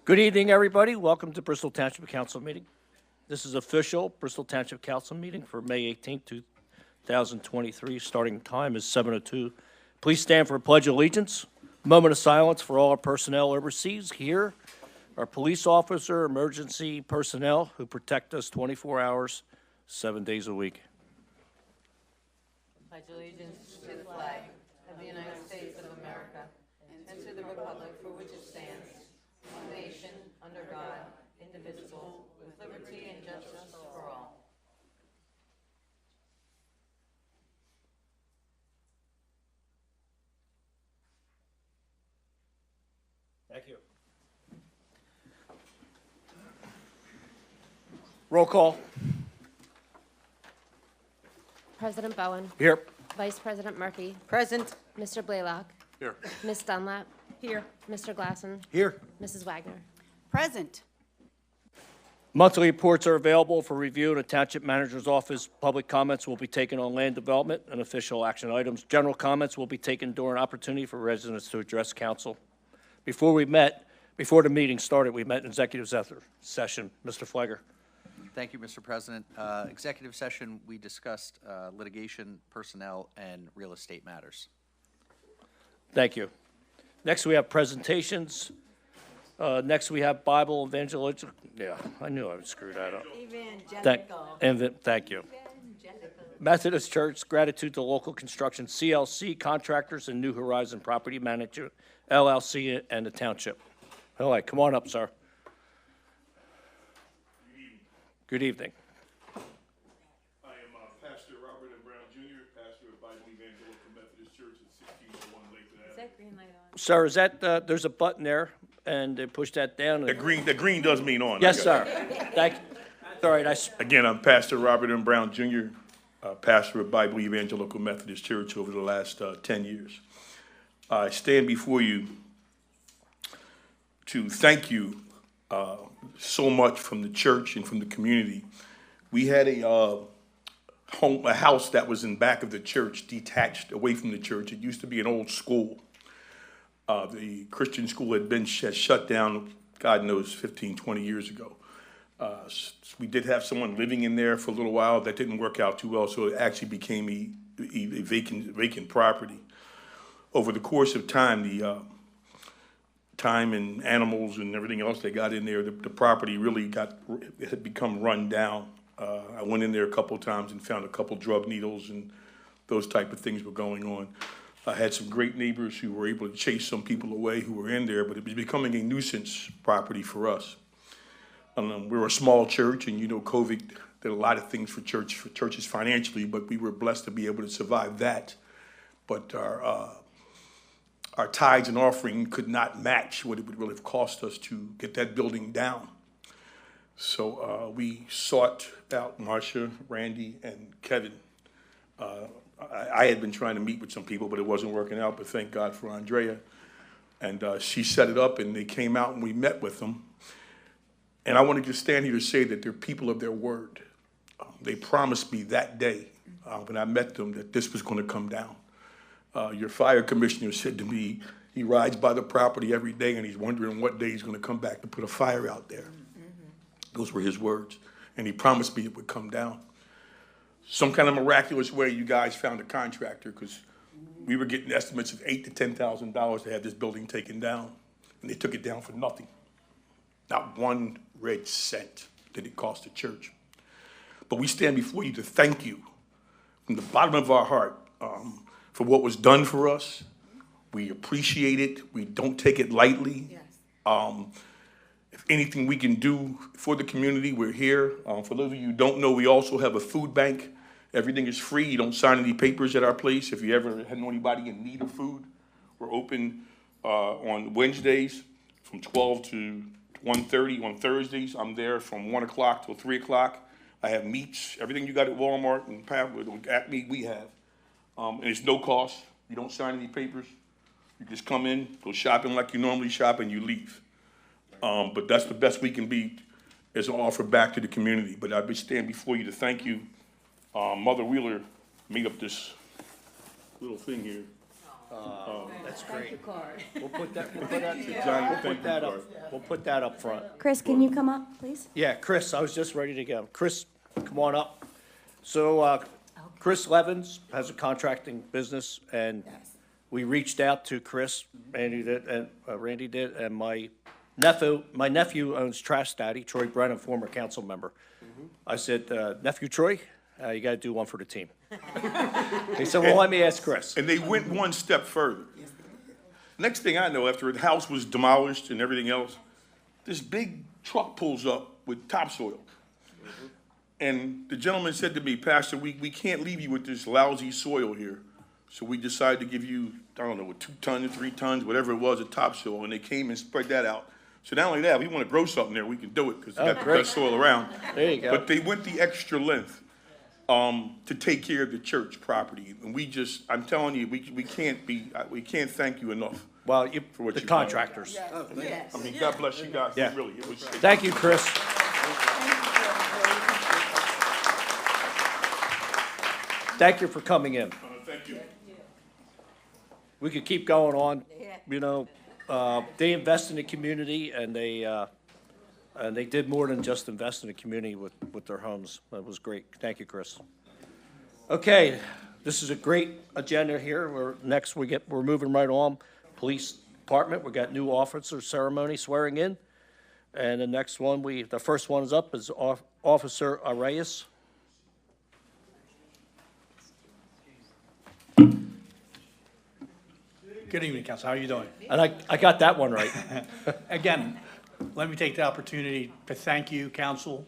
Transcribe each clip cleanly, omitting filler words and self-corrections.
Good evening, everybody. Welcome to Bristol Township Council meeting. This is official Bristol Township Council meeting for May 18th, 2023. Starting time is 7:02. Please stand for a pledge of allegiance. Moment of silence for all our personnel overseas. Here, our police officer, emergency personnel who protect us 24 hours, 7 days a week. Pledge allegiance to the flag of the United States of America and to the republic for which it stands, one nation, under God, indivisible, with liberty and justice for all. Thank you. Roll call. President Bowen. Here. Vice President Murphy. Present. Mr. Blaylock. Here. Ms. Dunlap. Here. Mr. Glasson. Here. Mrs. Wagner. Present. Monthly reports are available for review in the Township Manager's Office. Public comments will be taken on land development and official action items. General comments will be taken during opportunity for residents to address council. Before the meeting started, we met in executive session. Mr. Flagger. Thank you, Mr. President. Executive session, we discussed litigation, personnel, and real estate matters. Thank you. Next, we have presentations. Next, we have Bible evangelical. Yeah, I knew I would screw that up. Thank you. Methodist Church, gratitude to local construction, CLC, contractors, and New Horizon Property Manager, LLC, and the Township. All right, come on up, sir. Good evening. I am Pastor Robert M. Brown Jr., pastor of Bible Evangelical Methodist Church at 1601 Lakewood Avenue. Is that green light on? Sir, is that, there's a button there, and they push that down. The green does mean on. Yes, sir. Thank you. All right, Again, I'm Pastor Robert M. Brown Jr., pastor of Bible Evangelical Methodist Church over the last 10 years. I stand before you to thank you so much from the church and from the community. We had a house that was in back of the church, detached away from the church. It used to be an old school. The Christian school had shut down, God knows, 15, 20 years ago. We did have someone living in there for a little while. That didn't work out too well, so it actually became a vacant property. Over the course of time, the time and animals and everything else that got in there, the property really had become run down. I went in there a couple of times and found a couple drug needles and those type of things were going on. I had some great neighbors who were able to chase some people away who were in there, but it was becoming a nuisance property for us. We're a small church, and you know COVID did a lot of things for churches financially, but we were blessed to be able to survive that. But our tithes and offering could not match what it would really have cost us to get that building down. So we sought out Marcia, Randy, and Kevin. I had been trying to meet with some people, but it wasn't working out, but thank God for Andrea. And she set it up, and they came out, and we met with them. And I want to just stand here to say that they're people of their word. They promised me that day when I met them that this was going to come down. Your fire commissioner said to me, he rides by the property every day and he's wondering what day he's going to come back to put a fire out there. Those were his words. And he promised me it would come down. Some kind of miraculous way you guys found a contractor, because we were getting estimates of $8,000 to $10,000 to have this building taken down. And they took it down for nothing. Not one red cent did it cost the church. But we stand before you to thank you from the bottom of our heart for what was done for us. We appreciate it. We don't take it lightly. Yes. If anything we can do for the community, we're here. For those of you who don't know, we also have a food bank. Everything is free. You don't sign any papers at our place. If you ever know anybody in need of food, we're open on Wednesdays from 12 to 1:30. On Thursdays, I'm there from 1 o'clock till 3 o'clock. I have meats, everything you got at Walmart and at me, we have. And it's no cost. You don't sign any papers. You just come in, go shopping like you normally shop, and you leave. But that's the best we can be as an offer back to the community. But I stand before you to thank you. Mother Wheeler made up this little thing here. That's great. Card. We'll put that, Giant thank you card. we'll put that up front. Chris, can you come up, please? Yeah, Chris, I was just ready to go. Chris, come on up. So, Chris Levins has a contracting business, and we reached out to Chris, Randy did, and my nephew owns Trash Daddy, Troy Brennan, former council member. I said, nephew Troy, you gotta do one for the team. He said, well, let me ask Chris. And they went one step further. Next thing I know, after the house was demolished and everything else, this big truck pulls up with topsoil. And the gentleman said to me, Pastor, we can't leave you with this lousy soil here. So we decided to give you, I don't know, 2 tons, 3 tons, whatever it was, of topsoil, and they came and spread that out. So not only that, if we want to grow something there, we can do it, because they got the best soil around. There you go. But they went the extra length to take care of the church property. And we just, I'm telling you, we can't thank you enough. Well, what the you've done. contractors. I mean, God bless you guys, Yeah. really, it was. Thank you, Chris. Thank you for coming in. Thank you. We could keep going on, you know, they invest in the community, and they did more than just invest in the community with their homes. That was great. Thank you, Chris. Okay, this is a great agenda here. We're moving right on. Police Department, we got new officer ceremony swearing in. And the next one, the first one is up is Officer Arias. Good evening, Council. How are you doing? And I got that one right. Again, let me take the opportunity to thank you, Council,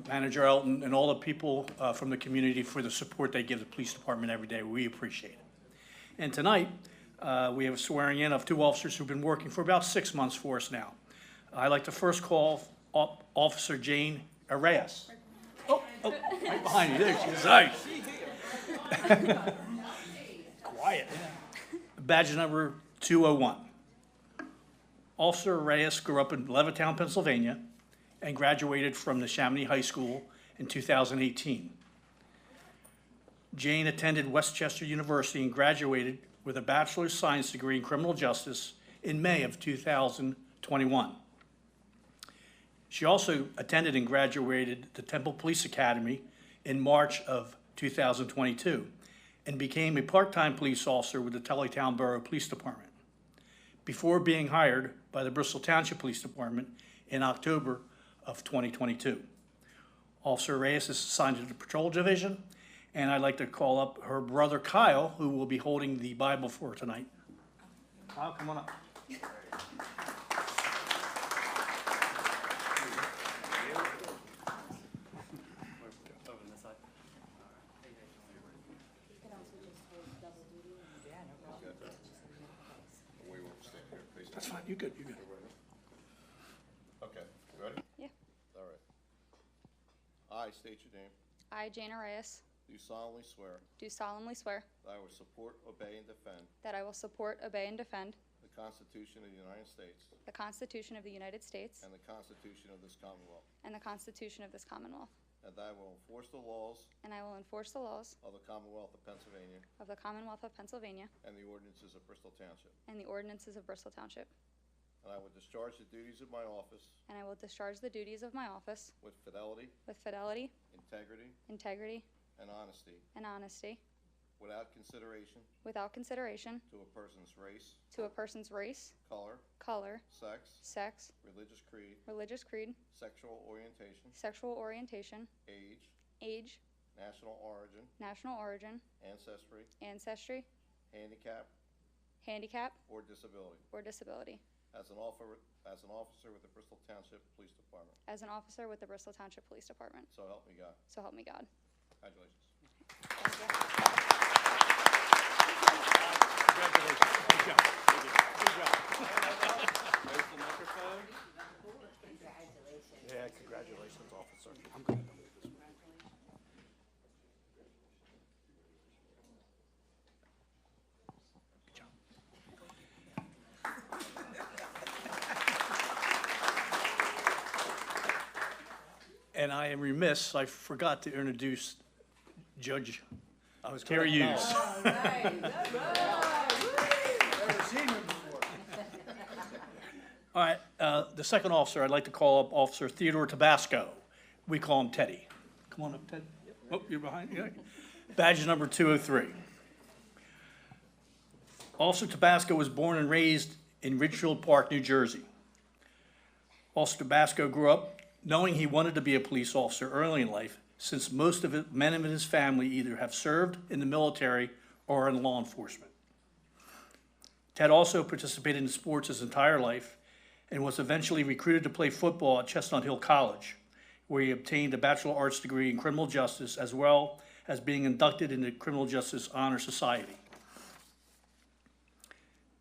Manager Elton, and all the people from the community for the support they give the police department every day. We appreciate it. And tonight, we have a swearing in of 2 officers who've been working for about 6 months for us now. I'd like to first call Officer Jane Arias. Oh, right behind you. There she is. Nice. Quiet. Badge number 201. Officer Reyes grew up in Levittown, Pennsylvania, and graduated from the Chamonix High School in 2018. Jane attended Westchester University and graduated with a Bachelor's Science degree in Criminal Justice in May of 2021. She also attended and graduated the Temple Police Academy in March of 2022 and became a part-time police officer with the Tullytown Borough Police Department before being hired by the Bristol Township Police Department in October of 2022. Officer Reyes is assigned to the Patrol Division, and I'd like to call up her brother Kyle, who will be holding the Bible for her tonight. Kyle, come on up. That's fine, you're good, you're good. Okay, ready? Yeah. All right. I state your name. I, Jane Arias, Do solemnly swear do solemnly swear that I will support, obey, and defend that I will support, obey, and defend the Constitution of the United States the Constitution of the United States and the Constitution of this Commonwealth, and the Constitution of this Commonwealth, and that I will enforce the laws and I will enforce the laws of the Commonwealth of Pennsylvania of the Commonwealth of Pennsylvania and the ordinances of Bristol Township, and the ordinances of Bristol Township, and I will discharge the duties of my office and I will discharge the duties of my office with fidelity, with fidelity, integrity, and honesty, without consideration without consideration to a person's race, to a person's race, color, sex, religious creed, sexual orientation, age, national origin, ancestry, handicap, or disability. As an officer with the Bristol Township Police Department. as an officer with the Bristol Township Police Department. So help me God. So help me God. Congratulations. Yeah, congratulations, officer. And I am remiss, I forgot to introduce Judge Terry Hughes. All right, the second officer, I'd like to call up Officer Theodore Tabasco. We call him Teddy. Come on up, Ted. Oh, you're behind, yeah. Badge number 203. Officer Tabasco was born and raised in Ridgefield Park, New Jersey. Officer Tabasco grew up knowing he wanted to be a police officer early in life, since most of the men in his family either have served in the military or in law enforcement. Ted also participated in sports his entire life and was eventually recruited to play football at Chestnut Hill College, where he obtained a Bachelor of Arts degree in criminal justice, as well as being inducted into the Criminal Justice Honor Society.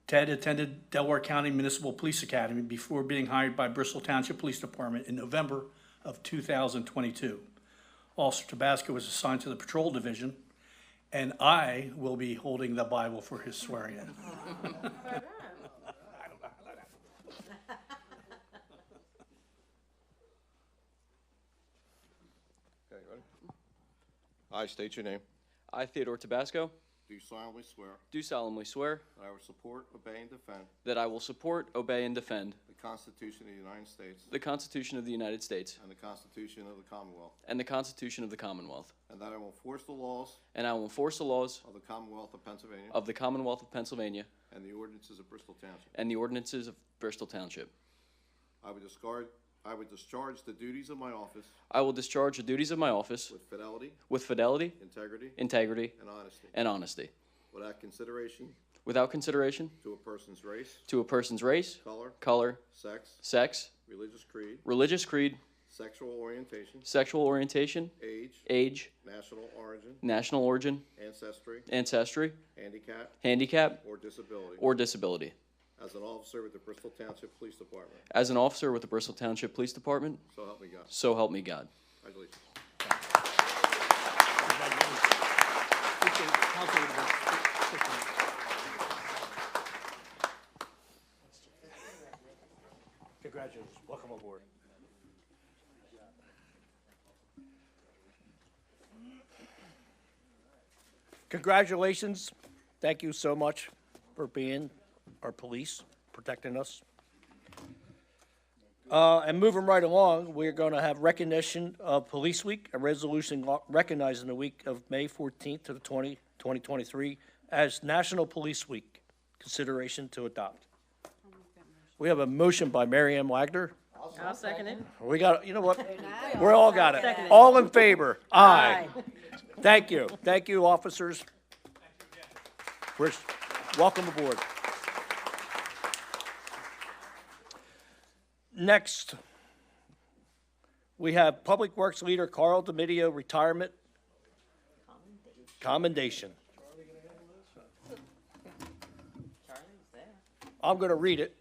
Ted attended Delaware County Municipal Police Academy before being hired by Bristol Township Police Department in November of 2022. Officer Tabasco was assigned to the Patrol Division, and I will be holding the Bible for his swearing-in. Okay, ready? I state your name. I, Theodore Tabasco, Do do solemnly swear that I will support, obey, and defend that I will support, obey, and defend the Constitution of the United States the Constitution of the United States and the Constitution of the Commonwealth, and the Constitution of the Commonwealth, and that I will enforce the laws and I will enforce the laws of the Commonwealth of Pennsylvania of the Commonwealth of Pennsylvania and the ordinances of Bristol Township. and the ordinances of Bristol Township. I would discharge the duties of my office I will discharge the duties of my office with fidelity, integrity, integrity, and honesty, without consideration without consideration to a person's race, to a person's race, color, sex, religious creed, sexual orientation, age, national origin, ancestry, handicap, or disability. As an officer with the Bristol Township Police Department. As an officer with the Bristol Township Police Department, So help me God. so help me God. Congratulations. Congratulations. Welcome aboard. Congratulations. Thank you so much for being our police, protecting us. And moving right along, we're going to have recognition of Police Week, a resolution recognizing the week of May 14th to the 2023 as National Police Week. Consideration to adopt. We have a motion by Mary Ann Wagner. I'll second it. We got, you know what? We're all got it. All in favor? Aye. Thank you. Thank you, officers. Welcome aboard. Next, we have Public Works Leader Carl DiMedio retirement commendation. I'm going to read it.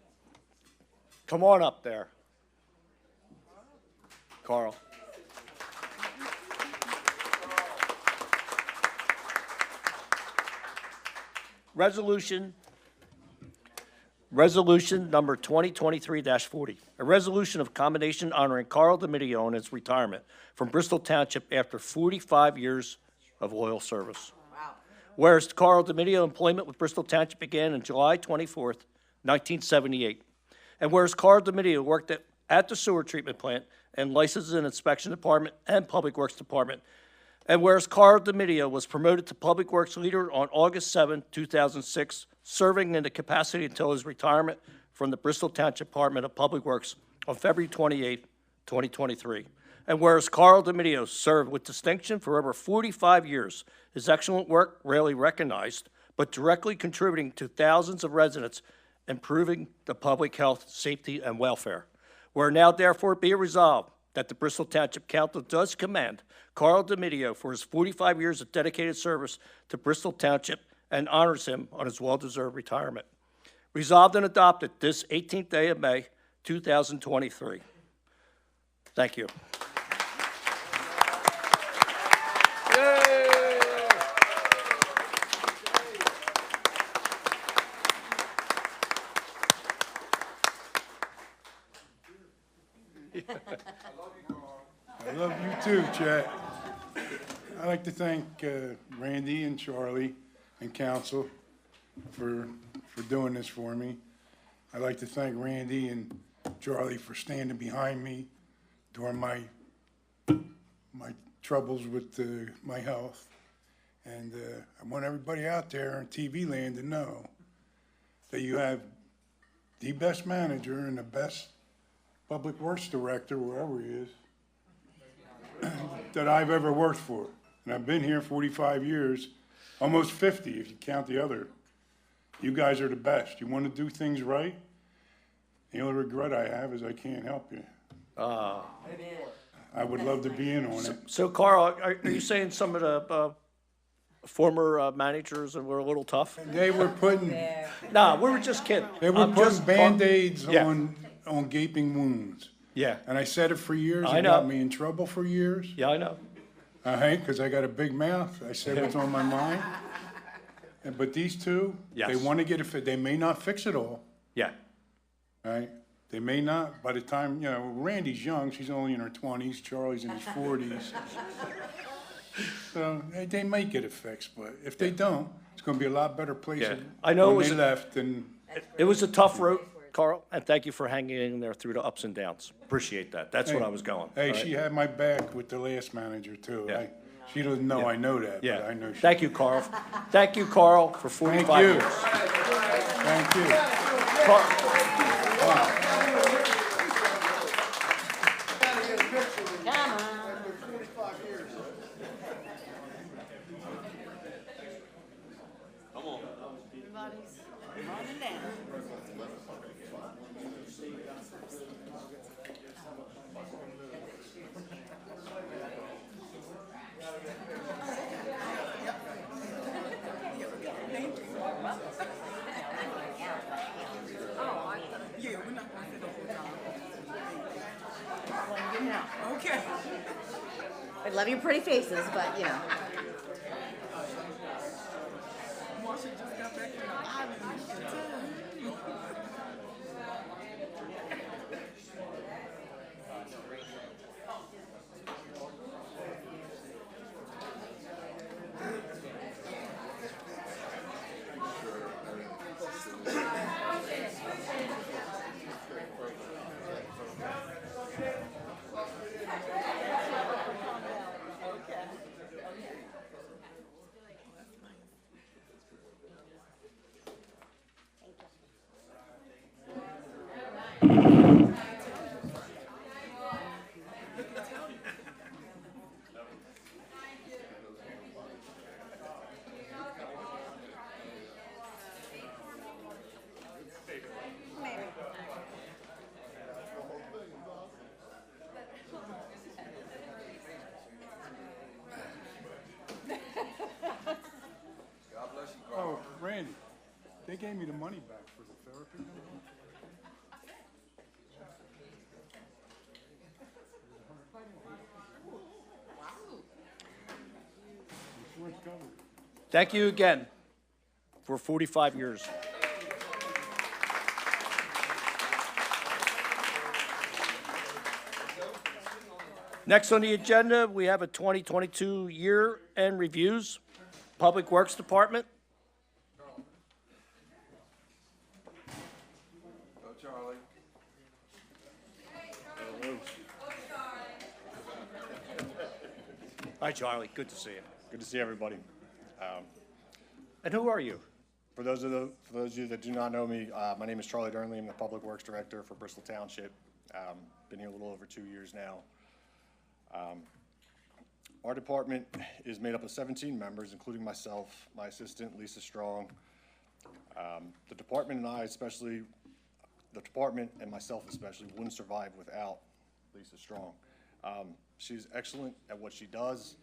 Come on up there, Carl. Resolution number 2023-40, a resolution of commendation honoring Carl DiMedio on his retirement from Bristol Township after 45 years of loyal service. Wow. Whereas Carl DiMedio employment with Bristol Township began on July 24th, 1978. And whereas Carl DiMedio worked at the sewer treatment plant and licensed and inspection department and public works department. And whereas Carl DiMedio was promoted to Public Works Leader on August 7, 2006, serving in the capacity until his retirement from the Bristol Township Department of Public Works on February 28, 2023. And whereas Carl DiMedio served with distinction for over 45 years, his excellent work rarely recognized, but directly contributing to thousands of residents, improving the public health, safety, and welfare. Where now therefore be it resolved that the Bristol Township Council does commend Carl DiMedio for his 45 years of dedicated service to Bristol Township and honors him on his well-deserved retirement. Resolved and adopted this 18th day of May, 2023. Thank you. I love you too, Chet. I'd like to thank Randy and Charlie and council for for doing this for me. I'd like to thank Randy and Charlie for standing behind me during my troubles with my health. And I want everybody out there in TV land to know that you have the best manager and the best public works director, wherever he is, that I've ever worked for. And I've been here 45 years, almost 50 if you count the other. You guys are the best. You want to do things right? The only regret I have is I can't help you. I would love to be in on it. So Carl, are you saying some of the former managers were a little tough? They were putting, Nah, we were just kidding. they were I'm putting just- Band-Aids Yeah. on gaping wounds. Yeah, And I said it for years. I It got know. me in trouble for years. yeah, I know. Because I got a big mouth. I said what's on my mind. But these two, they Yes. want to get it fit. They may not fix it all, Yeah, right? They may not. By the time, Randy's young. She's only in her 20s. Charlie's in his 40s. So they might get it fixed. But if they don't, it's going to be a lot better place Yeah. I know it when was they a- left than it was a tough road, Carl, and thank you for hanging in there through the ups and downs. Appreciate that. That's what I was going. Hey, all right? she had my back with the last manager, too. Yeah. She doesn't know Yeah. I know that, but Yeah. I know she. Thank you, Carl. Thank you, Carl, for 45 you. years. Thank you. Carl- Okay. I love your pretty faces, but Oh, Randy, they gave me the money back for the therapy. Insurance covered. Thank you again for 45 years. Next on the agenda, we have a 2022 year-end reviews, Public Works Department. Hi, Charlie. Good to see you. Good to see everybody. And who are you? For those of you that do not know me, my name is Charlie Durnley. I'm the Public Works Director for Bristol Township. Been here a little over 2 years now. Our department is made up of 17 members, including myself, my assistant, Lisa Strong. The department and I especially, the department and myself especially, wouldn't survive without Lisa Strong. She's excellent at what she does.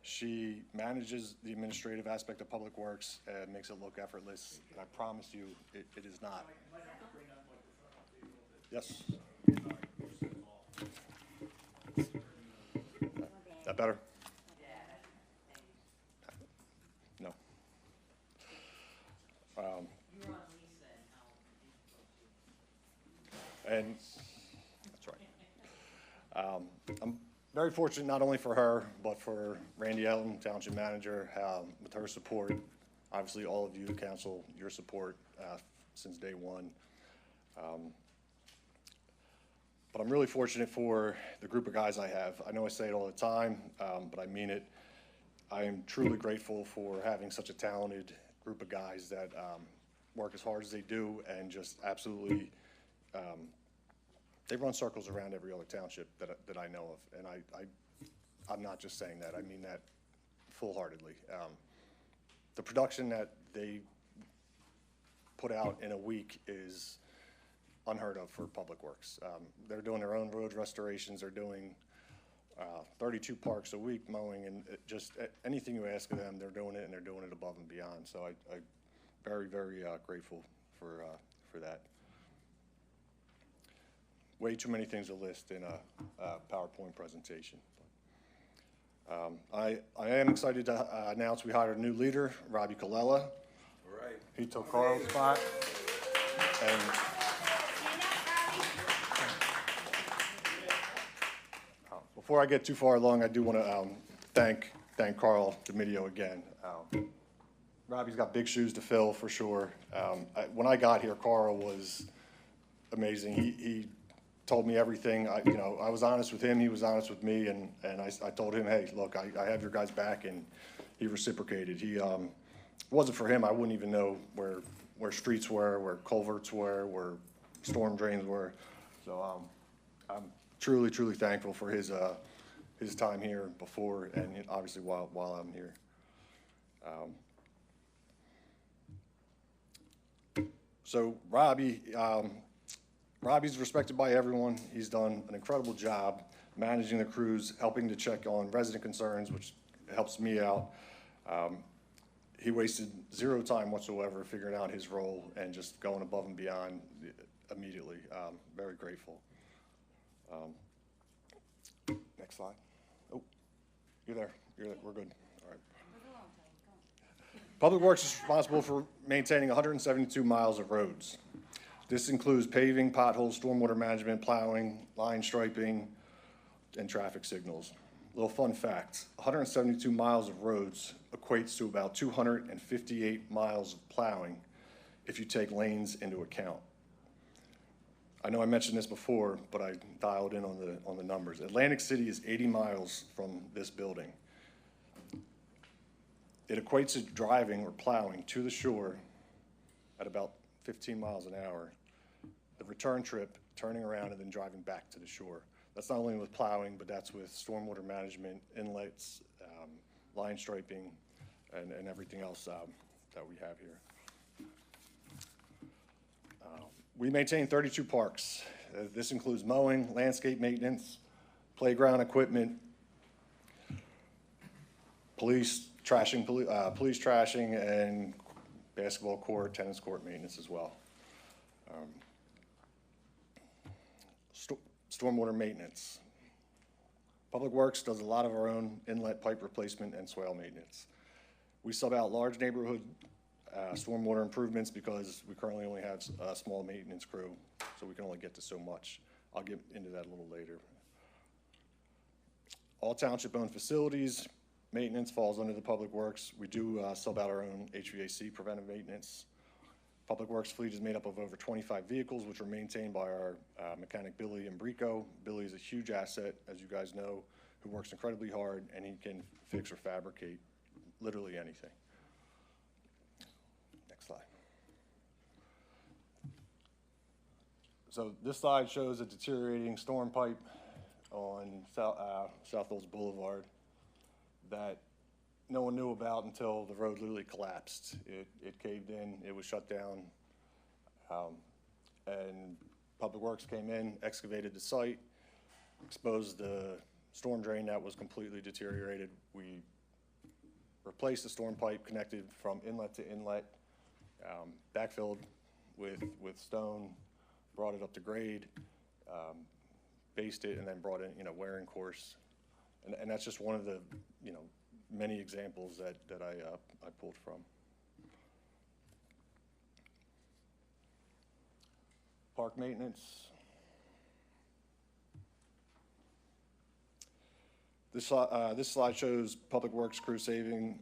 She manages the administrative aspect of Public Works and makes it look effortless, and I promise you, it is not. Yes? That better? No. And that's right. I'm very fortunate not only for her, but for Randy Elton, Township Manager, with her support. Obviously, all of you, council, your support since day one. But I'm really fortunate for the group of guys I have. I know I say it all the time, but I mean it. I am truly grateful for having such a talented group of guys that work as hard as they do and just absolutely, they run circles around every other township that I know of. And I'm not just saying that, I mean that full-heartedly. The production that they put out in a week is unheard of for Public Works. They're doing their own road restorations, they're doing 32 parks a week mowing, and just anything you ask of them, they're doing it, and they're doing it above and beyond. So I'm very, very grateful for that. Way too many things to list in a PowerPoint presentation. I am excited to announce we hired a new leader, Robbie Colella. All right. He took Carl's spot. And before I get too far along, I do want to thank Carl Domidio again. Robbie's got big shoes to fill for sure. When I got here, Carl was amazing. He told me everything. I was honest with him. He was honest with me, and I told him, hey, look, I have your guys back, and he reciprocated. If it wasn't for him, I wouldn't even know where streets were, where culverts were, where storm drains were. So I'm truly, truly thankful for his time here before, and obviously while I'm here. So Robbie's respected by everyone. He's done an incredible job managing the crews, helping to check on resident concerns, which helps me out. He wasted zero time whatsoever figuring out his role and just going above and beyond immediately. Very grateful. Next slide. Oh, you're there. We're good. All right. Public Works is responsible for maintaining 172 miles of roads. This includes paving, potholes, stormwater management, plowing, line striping, and traffic signals. Little fun fact, 172 miles of roads equates to about 258 miles of plowing if you take lanes into account. I know I mentioned this before, but I dialed in on the numbers. Atlantic City is 80 miles from this building. It equates to driving or plowing to the shore at about 15 miles an hour. The return trip, turning around and then driving back to the shore. That's not only with plowing, but that's with stormwater management, inlets, line striping, and everything else that we have here. We maintain 32 parks. This includes mowing, landscape maintenance, playground equipment, police trashing, and basketball court, tennis court maintenance as well. Stormwater maintenance. Public Works does a lot of our own inlet pipe replacement and swale maintenance. We sub out large neighborhood stormwater improvements because we currently only have a small maintenance crew, so we can only get to so much. I'll get into that a little later. All township-owned facilities, maintenance falls under the Public Works. We do sub out our own HVAC preventive maintenance. Public Works fleet is made up of over 25 vehicles, which are maintained by our mechanic Billy Imbrico. Billy is a huge asset, as you guys know, who works incredibly hard, and he can fix or fabricate literally anything. Next slide. So this slide shows a deteriorating storm pipe on South Olds Boulevard that no one knew about until the road literally collapsed. It caved in, it was shut down, and Public Works came in, excavated the site, exposed the storm drain that was completely deteriorated. We replaced the storm pipe, connected from inlet to inlet, backfilled with stone, brought it up to grade, based it, and then brought in, wearing course. And that's just one of the, many examples that I pulled from. Park maintenance. This slide shows Public Works crew saving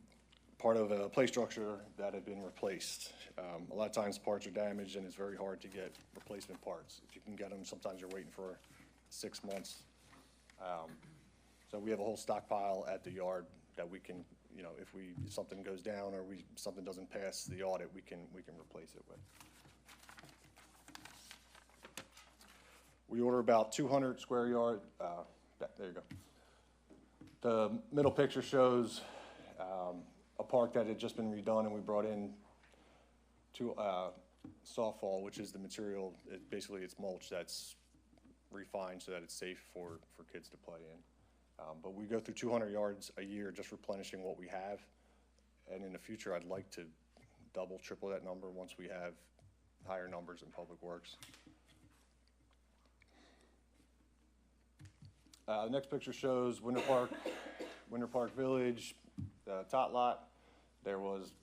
part of a plate structure that had been replaced. A lot of times parts are damaged and it's very hard to get replacement parts. If you can get them, sometimes you're waiting for 6 months. So we have a whole stockpile at the yard that we can, you know, if something goes down or something doesn't pass the audit, we can replace it with. We order about 200 square yard, there you go. The middle picture shows a park that had just been redone, and we brought in softball, which is the material, basically it's mulch that's refined so that it's safe for kids to play in. But we go through 200 yards a year just replenishing what we have, and in the future I'd like to double, triple that number once we have higher numbers in Public Works. The next picture shows Winter Park Village, the tot lot. There was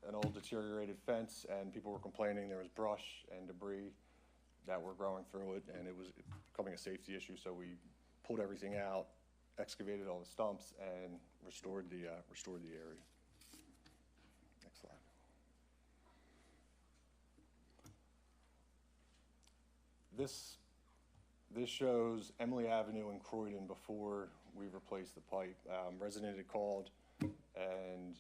an old deteriorated fence and people were complaining there was brush and debris that were growing through it, and it was becoming a safety issue, so we pulled everything out, excavated all the stumps, and restored the area. Next slide. This shows Emily Avenue in Croydon before we replaced the pipe. Resident had called and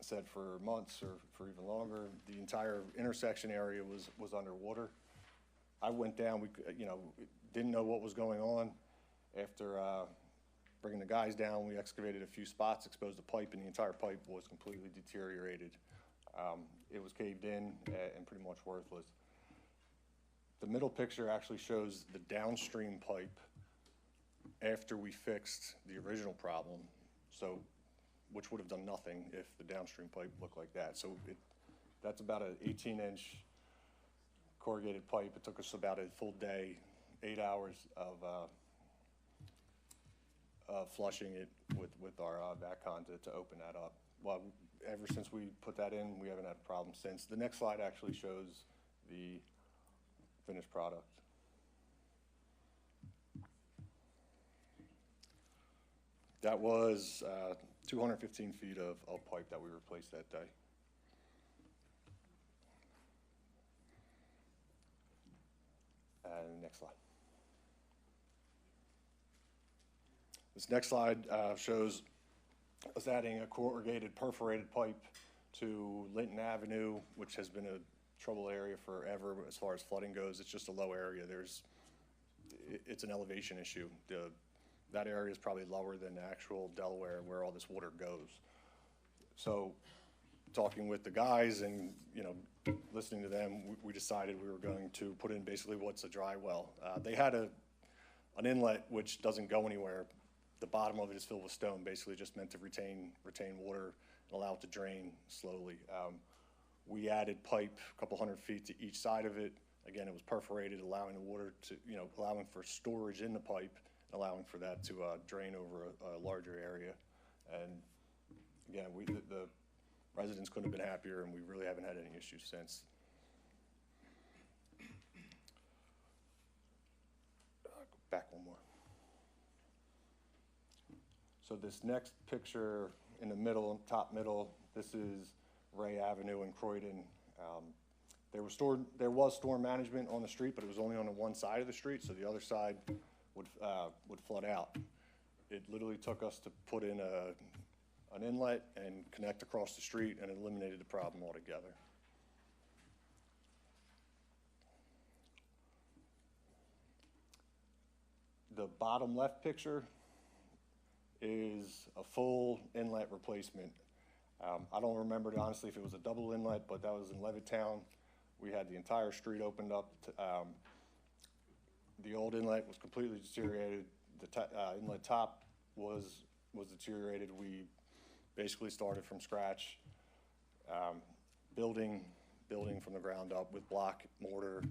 said for months or for even longer, the entire intersection area was underwater. I went down, we didn't know what was going on. After bringing the guys down, we excavated a few spots, exposed the pipe, and the entire pipe was completely deteriorated. It was caved in and pretty much worthless. The middle picture actually shows the downstream pipe after we fixed the original problem, so which would have done nothing if the downstream pipe looked like that. So that's about an 18-inch corrugated pipe. It took us about a full day, 8 hours of flushing it with our VACCON to open that up. Well, ever since we put that in, we haven't had a problem since. The next slide actually shows the finished product. That was 215 feet of pipe that we replaced that day. And next slide. This next slide shows us adding a corrugated perforated pipe to Linton Avenue, which has been a trouble area forever as far as flooding goes. It's just a low area. It's an elevation issue. That area is probably lower than the actual Delaware where all this water goes. So talking with the guys and listening to them, we decided we were going to put in basically what's a dry well. They had an inlet which doesn't go anywhere. The bottom of it is filled with stone, basically just meant to retain water and allow it to drain slowly. We added pipe a couple 100 feet to each side of it. Again, it was perforated, allowing the water to, allowing for storage in the pipe, and allowing for that to drain over a larger area. And again, the residents couldn't have been happier, and we really haven't had any issues since. Go back one more. So this next picture in the middle, top middle, this is Ray Avenue in Croydon. There was storm management on the street, but it was only on the one side of the street, so the other side would flood out. It literally took us to put in an inlet and connect across the street, and it eliminated the problem altogether. The bottom left picture is a full inlet replacement. I don't remember honestly if it was a double inlet, but that was in Levittown. We had the entire street opened up. The old inlet was completely deteriorated. The inlet top was deteriorated. We basically started from scratch, building from the ground up with block mortar,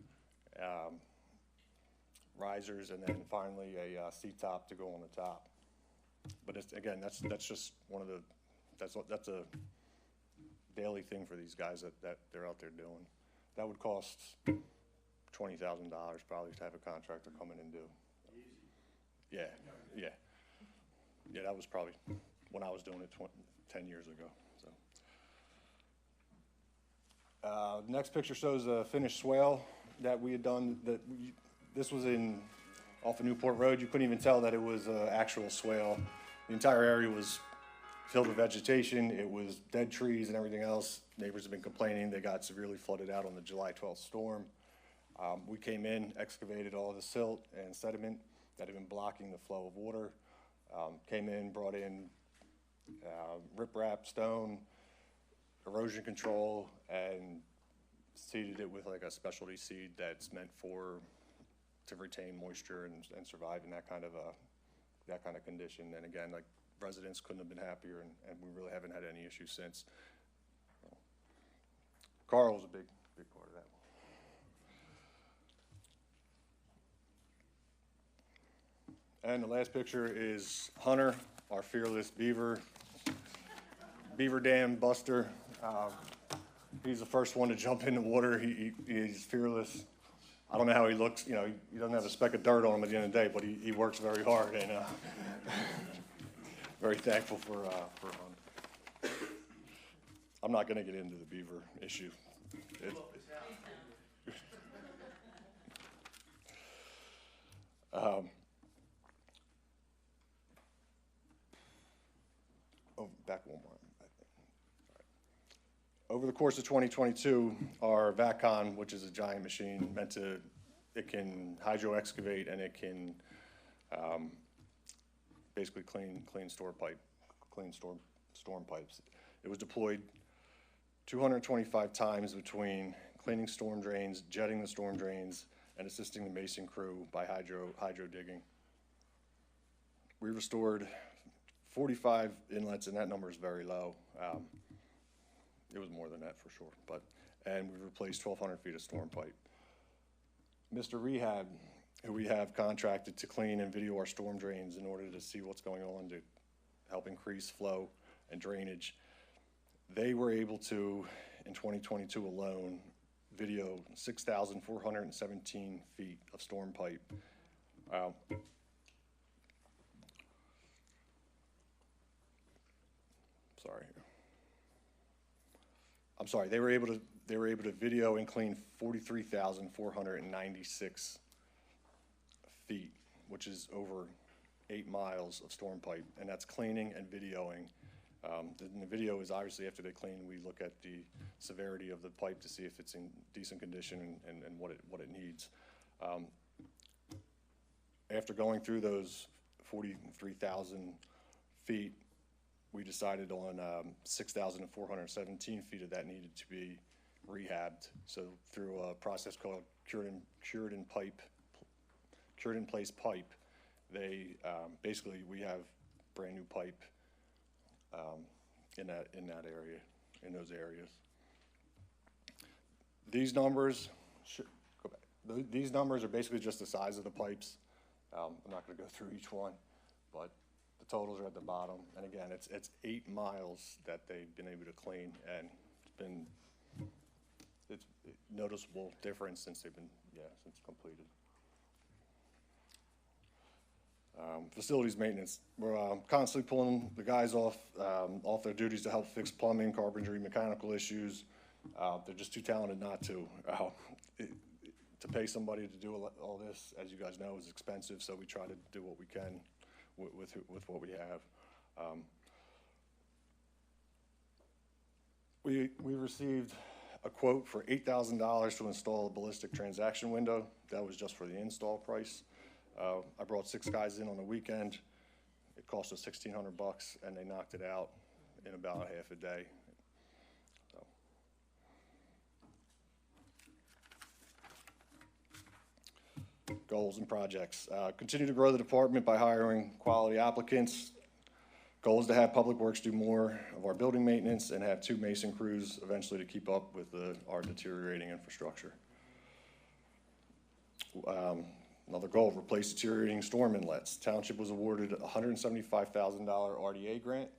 risers, and then finally a C-top to go on the top. But again, that's just one of the that's a daily thing for these guys that they're out there doing. That would cost $20,000 probably to have a contractor come in and do. Yeah. That was probably when I was doing it 10 years ago. So Next picture shows a finished swale that we had done. This was off of Newport Road. You couldn't even tell that it was an actual swale. The entire area was filled with vegetation. It was dead trees and everything else. Neighbors have been complaining. They got severely flooded out on the July 12th storm. We came in, excavated all the silt and sediment that had been blocking the flow of water. Came in, brought in riprap, stone, erosion control, and seeded it with like a specialty seed that's meant to retain moisture and survive in that kind of condition. And again, like, residents couldn't have been happier, and we really haven't had any issues since. Carl was a big part of that. And the last picture is Hunter, our fearless beaver dam buster. He's the first one to jump in the water. He's fearless. I don't know how he looks. He doesn't have a speck of dirt on him at the end of the day, but he works very hard, and very thankful for Hunter. I'm not going to get into the beaver issue. Back one more. Over the course of 2022, our VACCON, which is a giant machine it can hydro excavate, and it can basically clean storm pipes. It was deployed 225 times between cleaning storm drains, jetting the storm drains, and assisting the mason crew by hydro digging. We restored 45 inlets, and that number is very low. It was more than that for sure, and we replaced 1,200 feet of storm pipe. Mr. Rehab, who we have contracted to clean and video our storm drains in order to see what's going on to help increase flow and drainage, they were able to, in 2022 alone, video 6,417 feet of storm pipe. They were able to video and clean 43,496 feet, which is over 8 miles of storm pipe, and that's cleaning and videoing. The video is obviously, after they clean, we look at the severity of the pipe to see if it's in decent condition and what it needs. After going through those 43,000 feet, we decided on 6,417 feet of that needed to be rehabbed. So through a process called cured in place pipe, they basically, we have brand new pipe in those areas. These numbers these numbers are basically just the size of the pipes. I'm not going to go through each one, but the totals are at the bottom. And again, it's 8 miles that they've been able to clean, and it's a noticeable difference since since completed. Facilities maintenance. We're constantly pulling the guys off their duties to help fix plumbing, carpentry, mechanical issues. They're just too talented not to. To pay somebody to do all this, as you guys know, is expensive, so we try to do what we can with what we have. We received a quote for $8,000 to install a ballistic transaction window. That was just for the install price. I brought 6 guys in on the weekend. It cost us $1,600, and they knocked it out in about half a day. So. Goals and projects. Continue to grow the department by hiring quality applicants. Goal is to have Public Works do more of our building maintenance and have 2 mason crews eventually to keep up with our deteriorating infrastructure. Another goal, replace deteriorating storm inlets. Township was awarded a $175,000 RDA grant.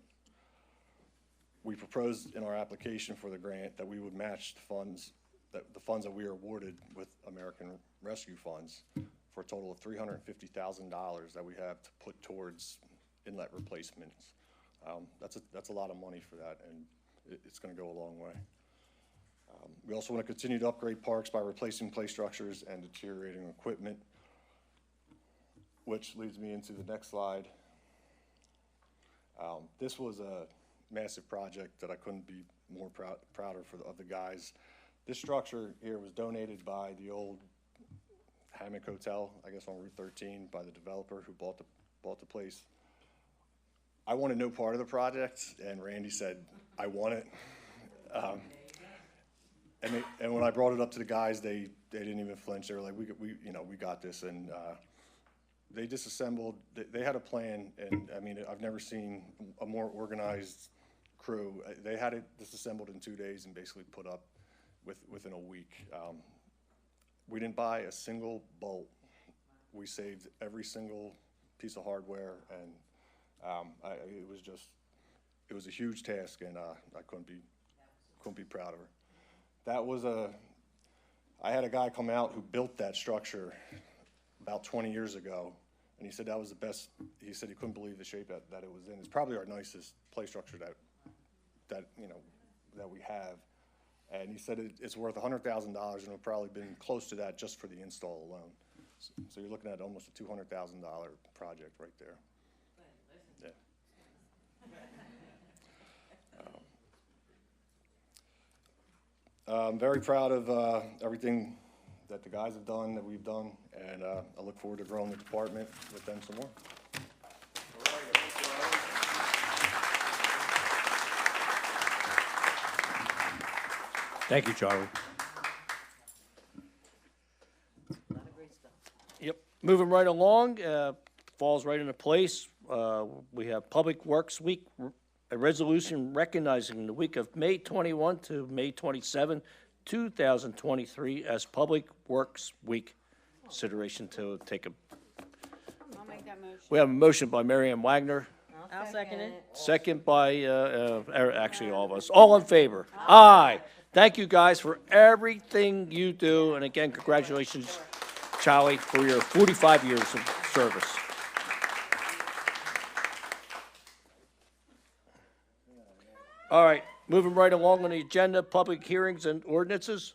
We proposed in our application for the grant that we would match the funds that we are awarded with American Rescue Funds for a total of $350,000 that we have to put towards inlet replacements. That's a lot of money for that, and it's going to go a long way. We also want to continue to upgrade parks by replacing play structures and deteriorating equipment, which leads me into the next slide. This was a massive project that I couldn't be more prouder of the guys. This structure here was donated by the old Hammock Hotel, I guess on Route 13, by the developer who bought the place. I wanted no part of the project, and Randy said, I want it. And when I brought it up to the guys, they didn't even flinch. They were like, we got this. And they disassembled. They had a plan, and I mean, I've never seen a more organized crew. They had it disassembled in 2 days and basically put up within a week. We didn't buy a single bolt. We saved every single piece of hardware, and it was a huge task, and I couldn't be prouder of her. I had a guy come out who built that structure about 20 years ago, and he said that was the best. He said he couldn't believe the shape that it was in. It's probably our nicest play structure that we have. And he said it's worth $100,000, and it'll probably been close to that just for the install alone. So you're looking at almost a $200,000 project right there. Yeah. I'm very proud of everything that the guys have done, that we've done, and I look forward to growing the department with them some more. Thank you, Charlie. Yep, moving right along, falls right into place. We have Public Works Week, a resolution recognizing the week of May 21 to May 27, 2023 as Public Works Week. Consideration to take a. I'll make that motion. We have a motion by Mary Ann Wagner, I'll second it. second by, actually all of us. All in favor? Aye. Thank you guys for everything you do, and again, congratulations, Charlie, for your 45 years of service. All right, moving right along on the agenda, public hearings and ordinances.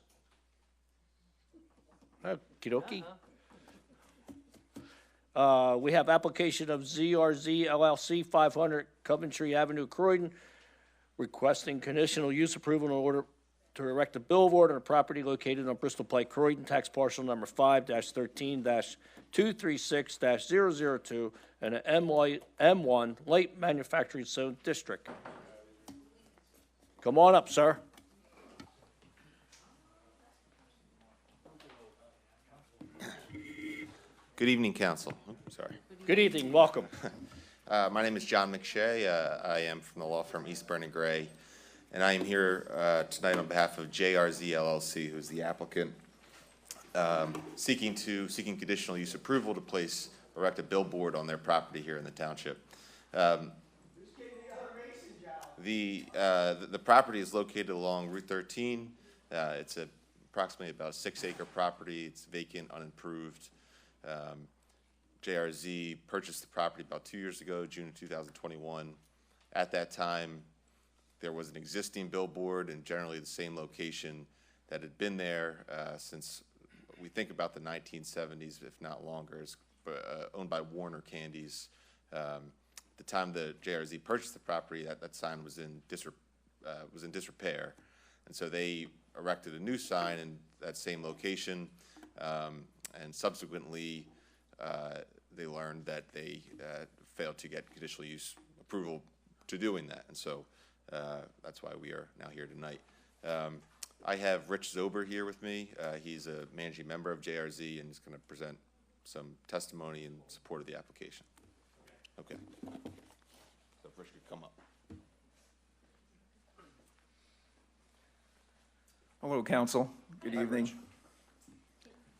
Okey dokey. We have application of ZRZ LLC 500 Coventry Avenue, Croydon, requesting conditional use approval in order to erect a billboard on a property located on Bristol Pike, Croydon, tax parcel number 5-13-236-002 in an M1 light manufacturing zone district. Come on up, sir. Good evening, Council. Sorry. Good evening, welcome. My name is John McShay. I am from the law firm Eastburn & Gray, and I am here tonight on behalf of JRZ LLC, who's the applicant, seeking conditional use approval to erect a billboard on their property here in the township. The property is located along Route 13. It's approximately about a 6-acre property. It's vacant, unimproved. JRZ purchased the property about 2 years ago, June of 2021. At that time, there was an existing billboard in generally the same location that had been there since we think about the 1970s, if not longer. It's owned by Warner Candies. The time the JRZ purchased the property, that sign was in disrepair, and so they erected a new sign in that same location. And subsequently, they learned that they failed to get conditional use approval to doing that, and so that's why we are now here tonight. I have Rich Zober here with me. He's a managing member of JRZ, and he's going to present some testimony in support of the application. Okay. So if Rich could come up. Hello, Council. Good evening. I'm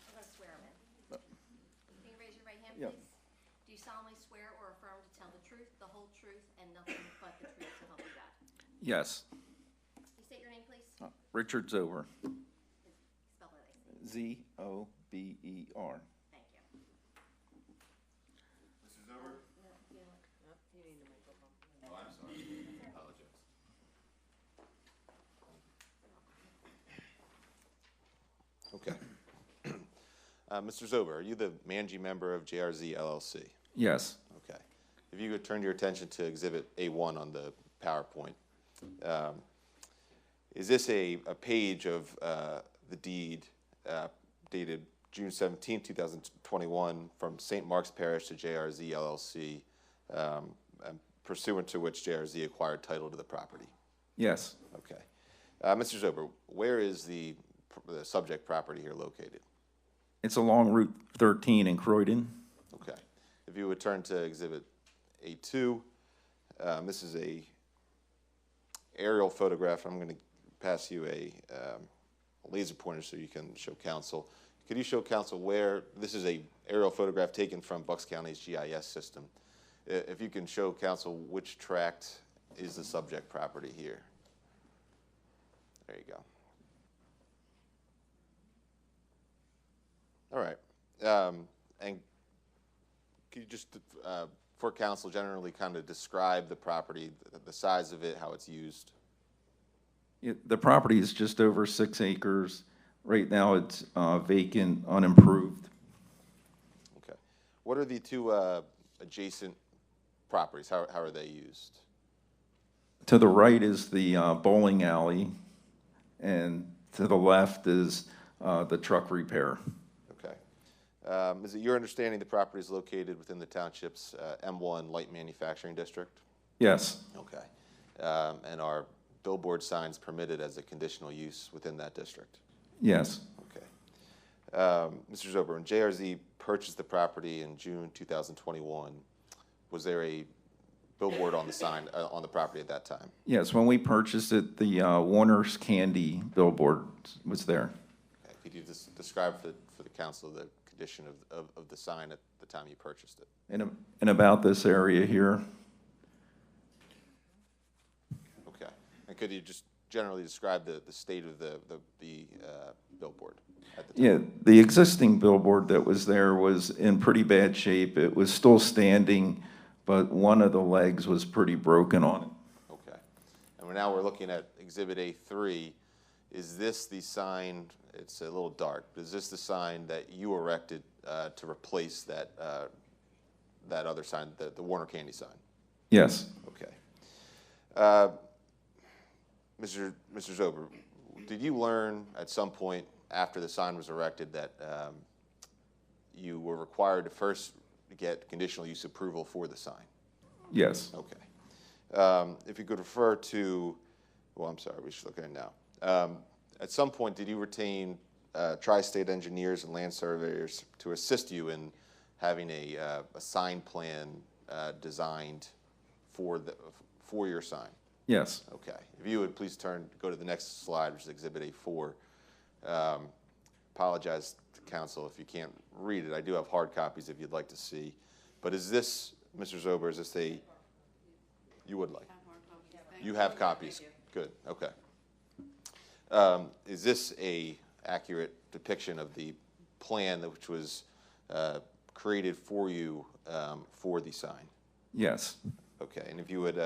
going to swear him in. Can you raise your right hand, please? Yep. Do you solemnly swear or affirm to tell the truth, the whole truth, and nothing but the truth so help you God? Yes. Can you state your name, please? Richard Zober. Spell that, please. Z-O-B-E-R. Thank you. Mr. Zober? Oh, I'm sorry. I apologize. Mr. Zober, are you the managing member of JRZ LLC? Yes. Okay. If you could turn your attention to Exhibit A1 on the PowerPoint. Is this a page of the deed dated June 17, 2021, from St. Mark's Parish to JRZ LLC, pursuant to which JRZ acquired title to the property? Yes. Okay. Mr. Zober, where is the subject property here located? It's along Route 13 in Croydon. Okay. If you would turn to Exhibit A2, this is a aerial photograph. I'm going to pass you a laser pointer so you can show council. Could you show council where, this is a aerial photograph taken from Bucks County's GIS system. If you can show council which tract is the subject property here. There you go. All right. And could you just, for council, generally kind of describe the property, the size of it, how it's used? The property is just over 6 acres. Right now, it's vacant, unimproved. Okay. What are the two adjacent properties? How are they used? To the right is the bowling alley, and to the left is the truck repair. Okay. Is it your understanding the property is located within the township's M1 Light Manufacturing District? Yes. Okay. And are billboard signs permitted as a conditional use within that district? Yes. Okay. Mr. Zober, when JRZ purchased the property in June 2021, was there a billboard on the sign, on the property at that time? Yes, when we purchased it, the Warner's Candy billboard was there. Okay. Could you just describe for the council the condition of the sign at the time you purchased it? In about this area here. Okay. And could you just generally describe the state of the billboard at the time? Yeah, the existing billboard that was there was in pretty bad shape. It was still standing, but one of the legs was pretty broken on it. Okay. And now we're looking at Exhibit A3. Is this the sign, it's a little dark, but is this the sign that you erected to replace that other sign, the Warner Candy sign? Yes. Okay. Mr. Zober, did you learn at some point after the sign was erected that you were required to first get conditional use approval for the sign? Yes. Okay. If you could refer to, well, I'm sorry, we should look at it now. At some point, did you retain tri-state engineers and land surveyors to assist you in having a sign plan designed for your sign? Yes. Okay. If you would please go to the next slide, which is Exhibit A4. Apologize to council if you can't read it. I do have hard copies if you'd like to see. But is this, Mr. Zober, is this you would like? You have copies. Good. Okay. Is this a accurate depiction of the plan which was created for you for the sign? Yes. Okay. And if you would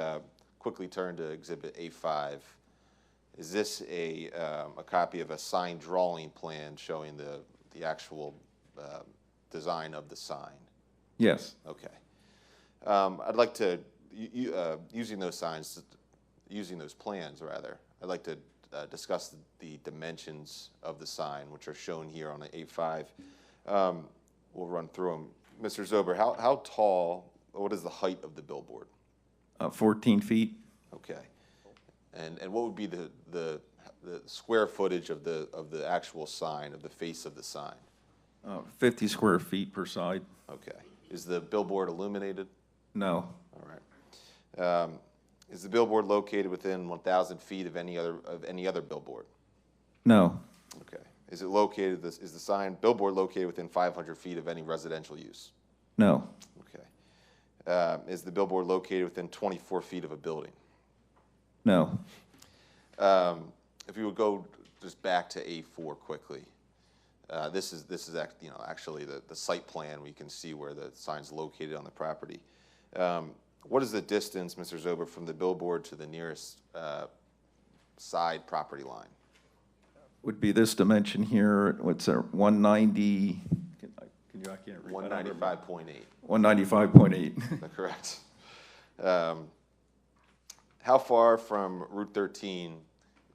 quickly turn to Exhibit A5. Is this a copy of a sign drawing plan showing the actual design of the sign? Yes. Okay. I'd like to, using those plans rather, I'd like to discuss the dimensions of the sign, which are shown here on the A5. We'll run through them. Mr. Zober, how tall, what is the height of the billboard? 14 feet. Okay. And what would be the square footage of the actual sign, of the face of the sign? 50 square feet per side. Okay. Is the billboard illuminated? No. All right. Is the billboard located within 1,000 feet of any other billboard? No. Okay. Is the billboard located within 500 feet of any residential use? No. Okay. Is the billboard located within 24 feet of a building? No. If you would go just back to A4 quickly. This is actually the site plan. We can see where the sign's located on the property. What is the distance, Mr. Zober, from the billboard to the nearest side property line? Would be this dimension here. What's there? 190. Can you, I can't read. 195.8. 195.8. Correct. How far from Route 13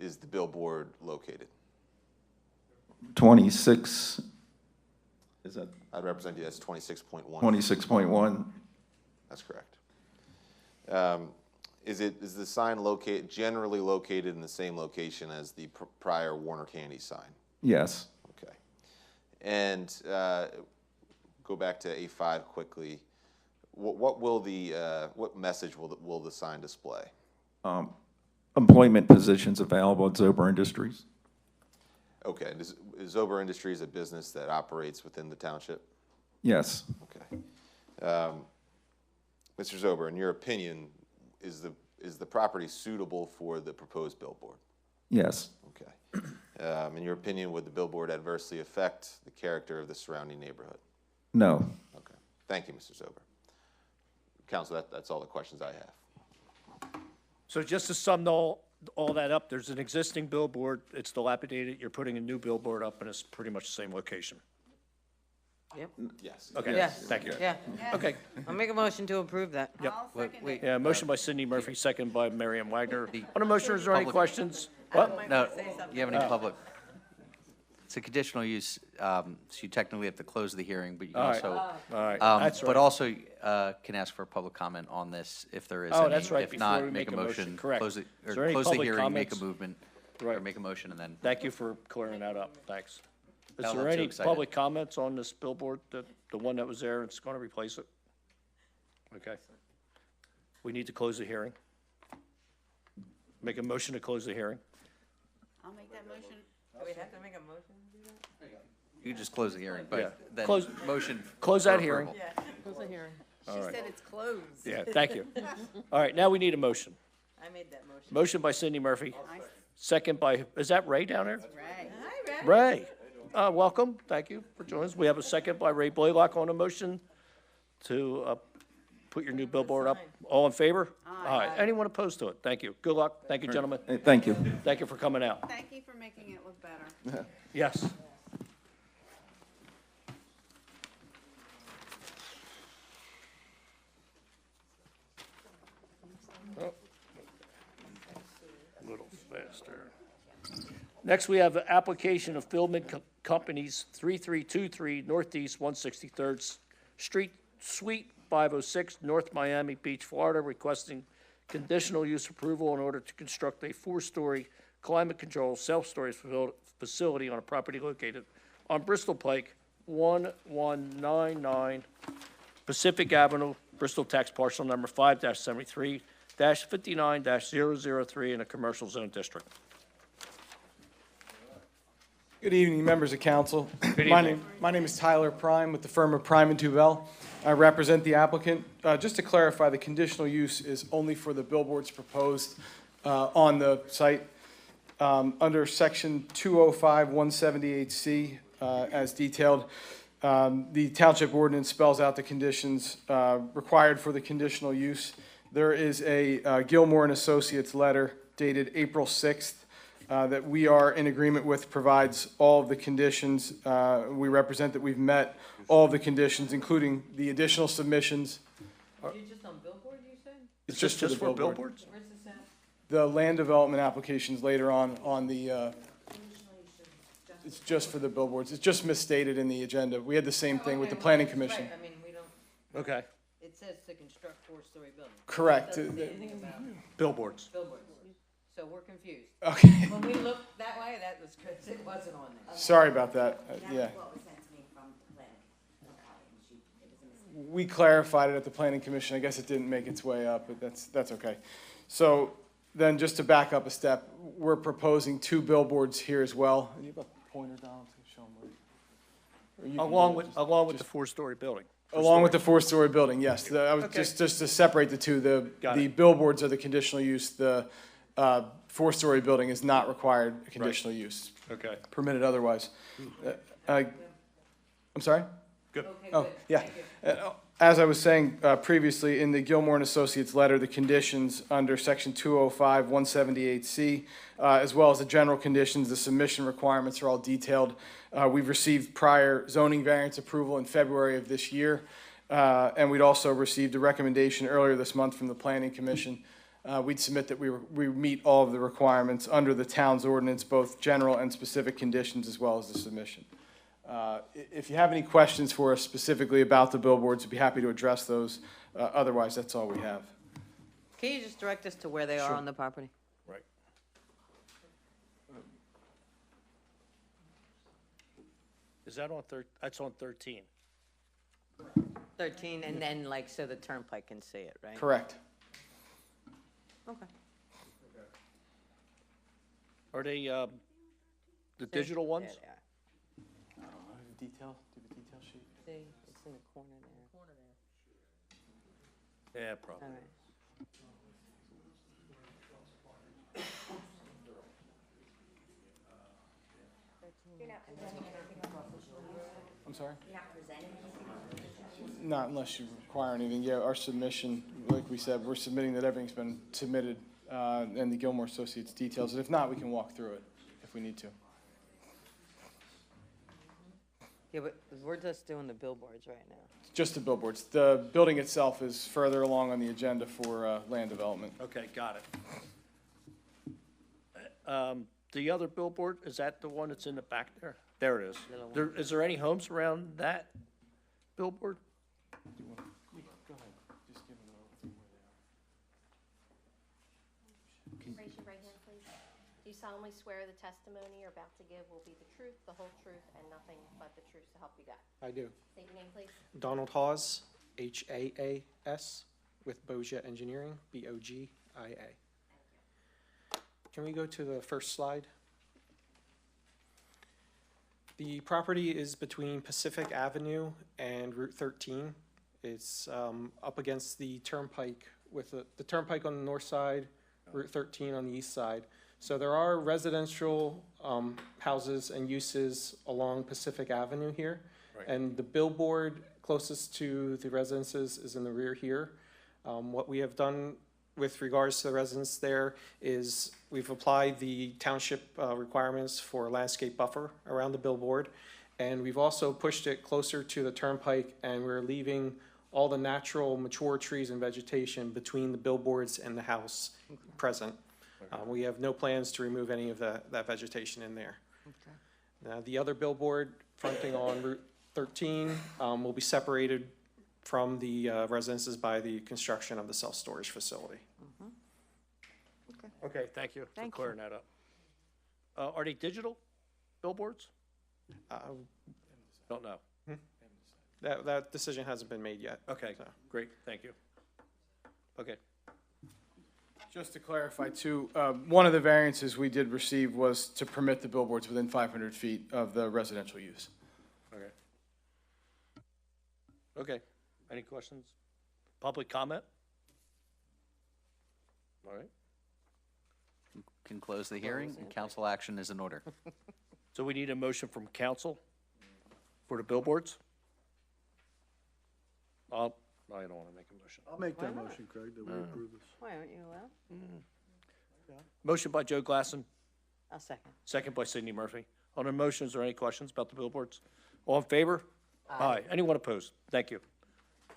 is the billboard located? 26, is that I'd represent you as 26.1. 26.1? That's correct. Is the sign generally located in the same location as the prior Warner Candy sign? Yes. Okay. And go back to A5 quickly. What message will the sign display? Employment positions available at Zober Industries. Okay. And is Zober Industries a business that operates within the township? Yes. Okay. Mr. Zober, in your opinion, is the property suitable for the proposed billboard? Yes. Okay. In your opinion, would the billboard adversely affect the character of the surrounding neighborhood? No. Okay. Thank you, Mr. Zober. Council, that's all the questions I have. So just to sum all that up, there's an existing billboard, it's dilapidated, you're putting a new billboard up, and it's pretty much the same location. Yep. Yes. Okay, Yeah. thank you. Yeah. Okay, I'll make a motion to approve that. yep. Wait, Yeah, motion by Cindy Murphy, second by Miriam Wagner. On the motion, is there any questions? What? No, you have any public? It's a conditional use, so you technically have to close the hearing, but you can All right. also, All right, that's but right. also can ask for public comment on this if there is Oh, any. that's right, If before not, we make a motion. correct. Close it, Is or there any close the public hearing, make a comments? movement, or Right. make a motion, and then. Thank you for clearing that up, thanks. Is Now there I'm too any excited. public comments on this billboard, the one that was there, it's gonna replace it? Okay. We need to close the hearing. Make a motion to close the hearing. I'll make that motion. Do we have to make a motion to do that? You can just close the hearing, Yeah. but then Close- motion. close for that hearing. approval. Yeah. Close the hearing. She right. said it's closed. Yeah, thank you. All right, now we need a motion. I made that motion. Motion by Cindy Murphy, second by, is that Ray down there? Right. Hi, Ray. Ray, welcome, thank you for joining us. We have a second by Ray Blaylock on the motion to put your new billboard up. All in favor? Aye. Anyone opposed to it? Thank you. Good luck. Thank you, gentlemen. Hey, thank you. Thank you for coming out. Thank you for making it look better. Yes. Oh. A little faster. Next, we have the application of Philman Companies, 3323 Northeast 163rd Street, Suite 506, North Miami Beach, Florida, requesting conditional use approval in order to construct a four-story climate-controlled self-storage facility on a property located on Bristol Pike, 1199 Pacific Avenue, Bristol tax parcel number 5-73-59-003 in a commercial zone district. Good evening, members of council. Good My evening. name is Tyler Prime with the firm of Prime and Tuvell. I represent the applicant. Just to clarify, the conditional use is only for the billboards proposed on the site. Under section 205-178C, as detailed, the township ordinance spells out the conditions required for the conditional use. There is a Gilmore and Associates letter dated April 6th that we are in agreement with, provides all of the conditions. We represent that we've met all of the conditions, including the additional submissions. You're just on billboard, you said? It's just for the billboard. billboards? Where's this at? The land development applications later on the, it's just for the billboards. It's just misstated in the agenda. We had the same thing with the planning commission. Right, I mean, we don't, Okay, it says to construct four-story buildings. Correct. It doesn't say anything about billboards. billboards. So we're confused. Okay, When we looked that way, that was because it wasn't on there. sorry about that. Yeah. We clarified it at the planning commission. I guess it didn't make its way up, but that's okay. So then just to back up a step, we're proposing 2 billboards here as well. You have a pointer down to show them where? Or you can Along do with, it. along with the four-story building. Along with the 4-story building, yes. I was Okay. just to separate the two, Got the it. billboards are the conditional use. The 4-story building is not required conditional use, Okay, permitted otherwise. I'm sorry? good. Oh, yeah. As I was saying previously, in the Gilmore and Associates letter, the conditions under Section 205, 178C, as well as the general conditions, the submission requirements are all detailed. We've received prior zoning variance approval in February of this year, and we'd also received a recommendation earlier this month from the Planning Commission. We'd submit that we meet all of the requirements under the town's ordinance, both general and specific conditions, as well as the submission. If you have any questions for us specifically about the billboards, we'd be happy to address those. Otherwise, that's all we have. Can you just direct us to where they are on the property? Right. Is that on that's on 13? 13, and then like, so the turnpike can see it, right? Correct. Okay. Are they, the digital ones? Yeah, they are. Detail, do the detail sheet. See, it's in the corner there. Yeah, probably. All right. I'm sorry? Not unless you require anything. Yeah, our submission, like we said, we're submitting that everything's been submitted, and the Gilmore Associates details it. If not, we can walk through it if we need to. Yeah, but we're just doing the billboards right now. Just the billboards. The building itself is further along on the agenda for land development. Okay, got it. The other billboard, is that the one that's in the back there? There it is. Is there any homes around that billboard? Go ahead. Just give them an overview where they are. Raise your right hand, please. Do you solemnly swear the testimony you're about to give will be the truth, the whole truth, and nothing but the truth to help you God? I do. State your name, please. Donald Hawes, Haas, with Bogia Engineering, Bogia. Can we go to the first slide? The property is between Pacific Avenue and Route 13. It's up against the turnpike, with the turnpike on the north side, Route 13 on the east side. So there are residential houses and uses along Pacific Avenue here. Right. And the billboard closest to the residences is in the rear here. What we have done with regards to the residents there is we've applied the township requirements for landscape buffer around the billboard. And we've also pushed it closer to the turnpike, and we're leaving all the natural mature trees and vegetation between the billboards and the house present. We have no plans to remove any of that vegetation in there. Okay. Now, the other billboard fronting on Route 13 will be separated from the residences by the construction of the self-storage facility. Okay, thank you for Thank you. clearing that up. Are they digital billboards? Don't know. That decision hasn't been made yet. Okay, so. great, thank you. Okay. Just to clarify too, one of the variances we did receive was to permit the billboards within 500 feet of the residential use. Okay. Okay, any questions? Public comment? All right, Can close the hearing, and council action is in order. so we need a motion from council for the billboards? I don't want to make a motion. I'll make that Why not? motion, Craig, that we approve this. Why aren't you allowed? Motion by Joe Glassen, I'll second. second by Sidney Murphy. On the motion, is there any questions about the billboards? All in favor? Aye. Anyone opposed? Thank you.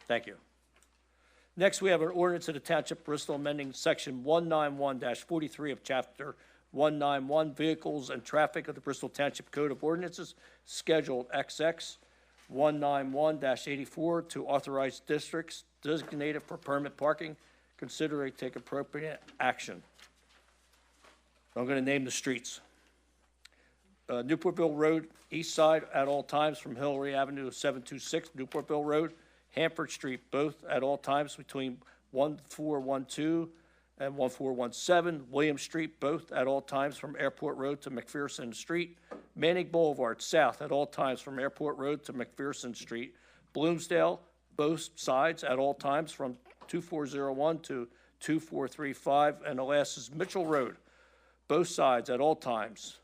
Thank you. Next, we have an ordinance of the Township of Bristol amending Section 191-43 of Chapter 191 Vehicles and Traffic of the Bristol Township Code of Ordinances, Schedule XX 191-84 to authorize districts designated for permit parking, consider and take appropriate action. I'm going to name the streets. Newportville Road, east side at all times from Hillary Avenue to 726 Newportville Road. Hanford Street, both at all times between 1412 and 1417. William Street, both at all times from Airport Road to McPherson Street. Manning Boulevard, south at all times from Airport Road to McPherson Street. Bloomsdale, both sides at all times from 2401 to 2435. And the last is Mitchell Road, both sides at all times,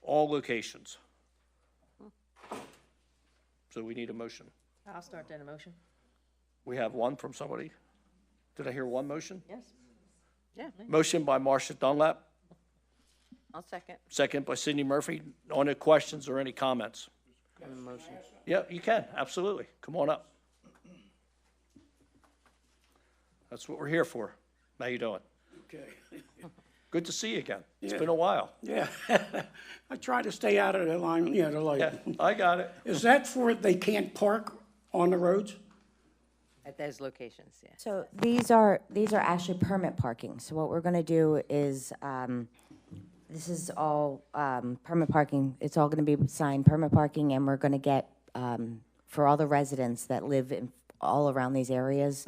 all locations. So we need a motion. I'll start that motion. We have one from somebody. Did I hear one motion? Yes. Yeah, Motion by Marcia Dunlap, I'll second. second by Sidney Murphy. On the questions or any comments? Yeah, you can, absolutely. Come on up. That's what we're here for. How you doing? Okay. Good to see you again. It's Yeah. been a while. Yeah. I try to stay out of the line, the light. Yeah, I got it. Is that for they can't park on the roads? At those locations, yeah. So these are actually permit parking. So what we're gonna do is, this is all, permit parking. It's all gonna be signed permit parking, and we're gonna get, for all the residents that live in, all around these areas,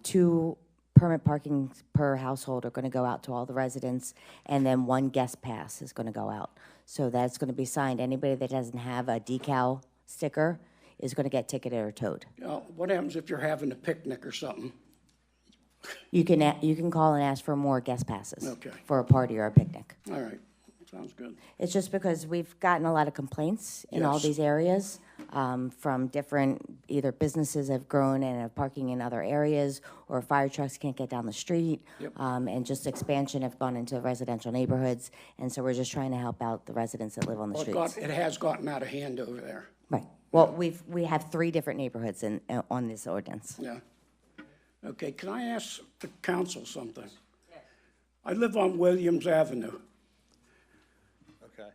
2 permit parking per household are gonna go out to all the residents, and then 1 guest pass is gonna go out. So that's gonna be signed. Anybody that doesn't have a decal sticker is gonna get ticketed or towed. What happens if you're having a picnic or something? You can call and ask for more guest passes. Okay. For a party or a picnic. All right, sounds good. It's just because we've gotten a lot of complaints in all Yes. these areas, from different, either businesses have grown and are parking in other areas, or fire trucks can't get down the street. Yep. And just expansion have gone into residential neighborhoods, and so we're just trying to help out the residents that live on the streets. It has gotten out of hand over there. Right. Well, we have 3 different neighborhoods on this ordinance. Yeah. Okay, can I ask the council something? I live on Williams Avenue. Okay.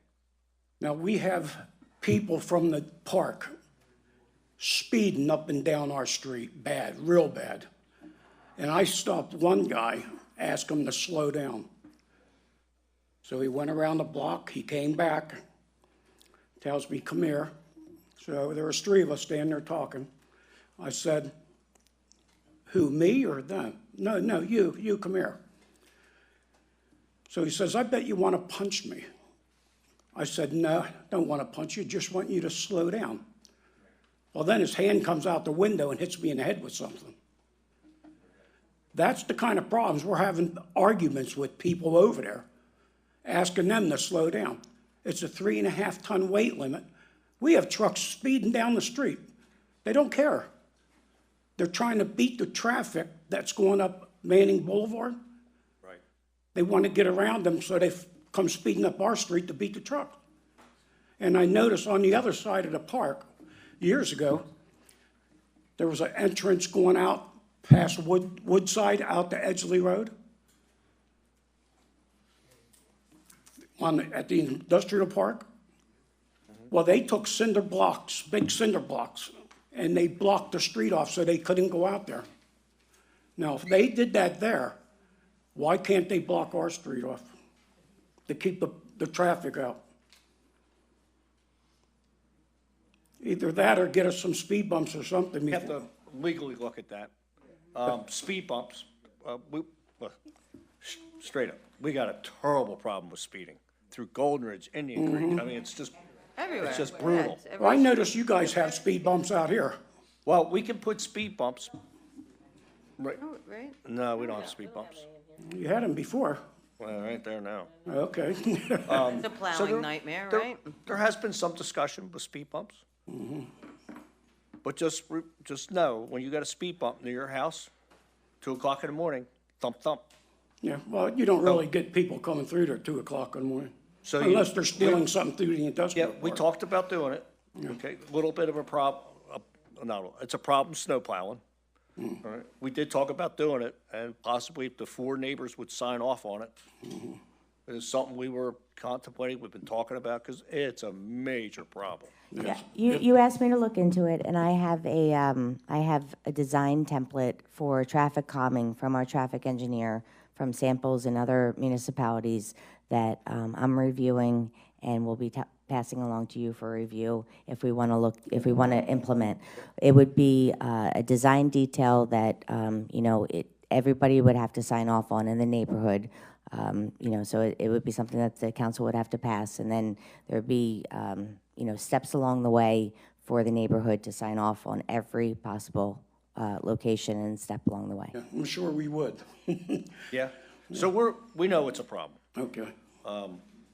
Now, we have people from the park speeding up and down our street, bad, real bad. And I stopped one guy, asked him to slow down. So he went around the block, he came back, tells me, come here. So there was 3 of us standing there talking. I said, who, me or them? No, you come here. So he says, I bet you want to punch me. I said, no, I don't want to punch you, just want you to slow down. Well, then his hand comes out the window and hits me in the head with something. That's the kind of problems we're having arguments with people over there, asking them to slow down. It's a 3.5-ton weight limit. We have trucks speeding down the street. They don't care. They're trying to beat the traffic that's going up Manning Boulevard. Right. They want to get around them, so they come speeding up our street to beat the truck. And I noticed on the other side of the park, years ago, there was an entrance going out past Woodside out to Edgeley Road. At the industrial park. Well, they took cinder blocks, big cinder blocks, and they blocked the street off so they couldn't go out there. Now, if they did that there, why can't they block our street off to keep the traffic out? Either that or get us some speed bumps or something. We have to legally look at that. Speed bumps, straight up, we got a terrible problem with speeding through Golden Ridge, Indian Creek. I mean, it's just, Everywhere. it's just brutal. Well, I noticed you guys have speed bumps out here. Well, we can put speed bumps. Right. Oh, right? No, we don't have speed bumps. You had them before. Well, right there now. Okay. It's a So plowing nightmare, right? There has been some discussion with speed bumps. But just know, when you got a speed bump near your house, 2 o'clock in the morning, thump, thump. Yeah, well, you don't really get people coming through there at 2 o'clock in the morning. So Unless they're stealing something through the Yeah, industrial we park. talked about doing it. Okay, a little bit of a problem, it's a problem snow plowing. All right, we did talk about doing it, and possibly if the 4 neighbors would sign off on it. It's something we were contemplating, we've been talking about, because it's a major problem. Yeah, you asked me to look into it, and I have a design template for traffic calming from our traffic engineer, from samples in other municipalities that I'm reviewing and will be passing along to you for review if we want to implement. It would be a design detail that everybody would have to sign off on in the neighborhood. So it would be something that the council would have to pass, and then there'd be steps along the way for the neighborhood to sign off on every possible location and step along the way. Yeah, I'm sure we would. Yeah, so we know it's a problem. Okay.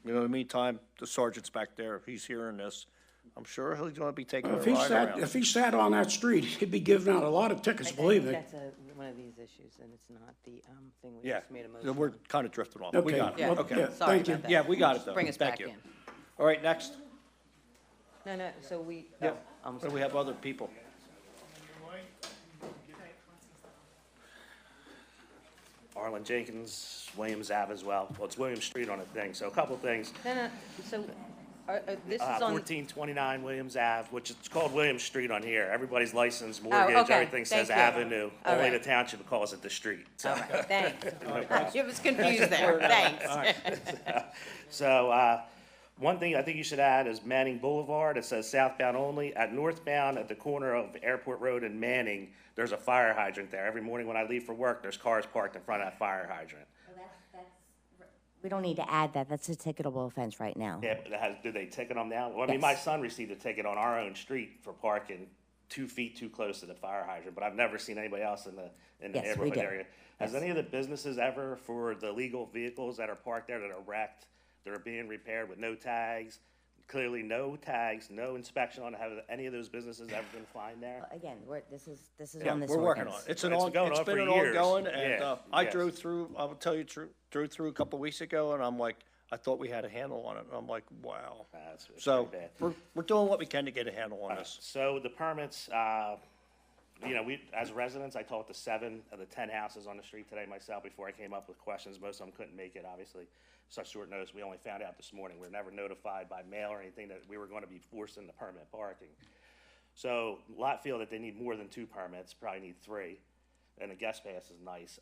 In the meantime, the sergeant's back there, if he's hearing this, I'm sure he's gonna be taking a If he ride sat, around. if he sat on that street, he'd be giving out a lot of tickets, believe me. That's one of these issues, and it's not the thing we Yeah, just made a so motion we're on. kind of drifting off. Okay. We got it, Yeah, okay. yeah, Sorry thank you. about that. Yeah, we got it though. Bring us Thank back you. in. All right, next. No, so we, Yeah, oh, I'm but sorry. we have other people. Arlen Jenkins, Williams Ave as well. Well, it's Williams Street on a thing, so a couple things. No, so, this is on. 1429 Williams Ave, which it's called Williams Street on here. Everybody's license, mortgage, okay. everything says Thank you. Avenue. All Only right. the township calls it the street. So. All right, thanks. You was confused there, thanks. So, one thing I think you should add is Manning Boulevard. It says southbound only. At northbound, at the corner of Airport Road and Manning, there's a fire hydrant there. Every morning when I leave for work, there's cars parked in front of that fire hydrant. We don't need to add that. That's a ticketable offense right now. Yeah, but did they ticket them now? Well, I mean, Yes. my son received a ticket on our own street for parking 2 feet too close to the fire hydrant, but I've never seen anybody else in the Yes, we neighborhood do. area. Has Yes. any of the businesses ever, for the legal vehicles that are parked there that are wrecked, that are being repaired with no tags, clearly no tags, no inspection on, have any of those businesses ever been fined there? Again, this is Yeah, on this we're working on ordinance. it. It's going it's on been for an years. ongoing, and, Yeah, I yes. drove through, I will tell you, drove through a couple of weeks ago, and I'm like, I thought we had a handle on it, and I'm like, wow. It's So, pretty bad. we're doing what we can to get a handle on this. So the permits, we, as residents, I talked to 7 of the 10 houses on the street today myself before I came up with questions. Most of them couldn't make it, obviously. Such short notice, we only found out this morning. We were never notified by mail or anything that we were going to be forced into permit parking. So lot feel that they need more than 2 permits, probably need 3, and the guest pass is nice.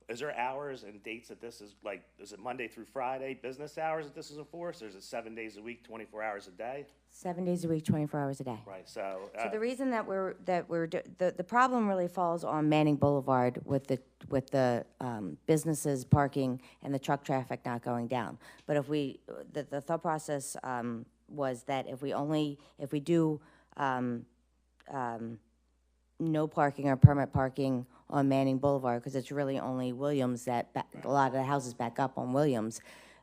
Is there hours and dates that this is, like, is it Monday through Friday, business hours that this is enforced, or is it 7 days a week, 24 hours a day? 7 days a week, 24 hours a day. Right, so. So the reason that the problem really falls on Manning Boulevard with the businesses parking and the truck traffic not going down. But if the thought process was that if we do no parking or permit parking on Manning Boulevard, because it's really only Williams a lot of the houses back up on Williams,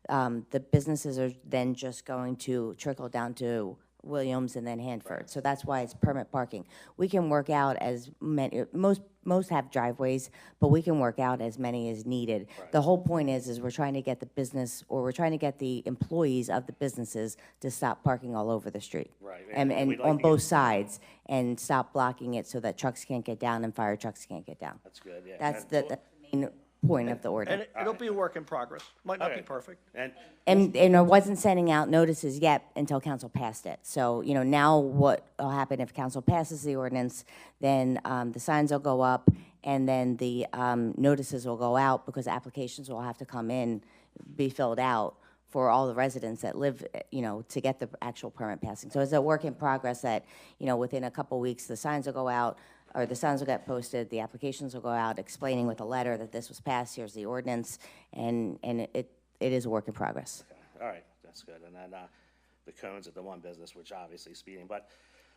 the businesses are then just going to trickle down to Williams and then Hanford. So that's why it's permit parking. We can work out as many, most have driveways, but we can work out as many as needed. The whole point is we're trying to get the business, or we're trying to get the employees of the businesses to stop parking all over the street. Right. And we'd like on to both get- sides, and stop blocking it so that trucks can't get down and fire trucks can't get down. That's good, yeah. That's And- the main point of the And ordinance. it'll be a work in progress. Might not be Okay. perfect. And I wasn't sending out notices yet until council passed it. So, now what will happen if council passes the ordinance, then the signs will go up, and then the notices will go out, because applications will have to come in, be filled out for all the residents that live, to get the actual permit passing. So it's a work in progress that, within a couple weeks, the signs will go out, or the signs will get posted, the applications will go out explaining with a letter that this was passed, here's the ordinance, and it is a work in progress. All right, that's good. And then the cones at the one business, which obviously is speeding. But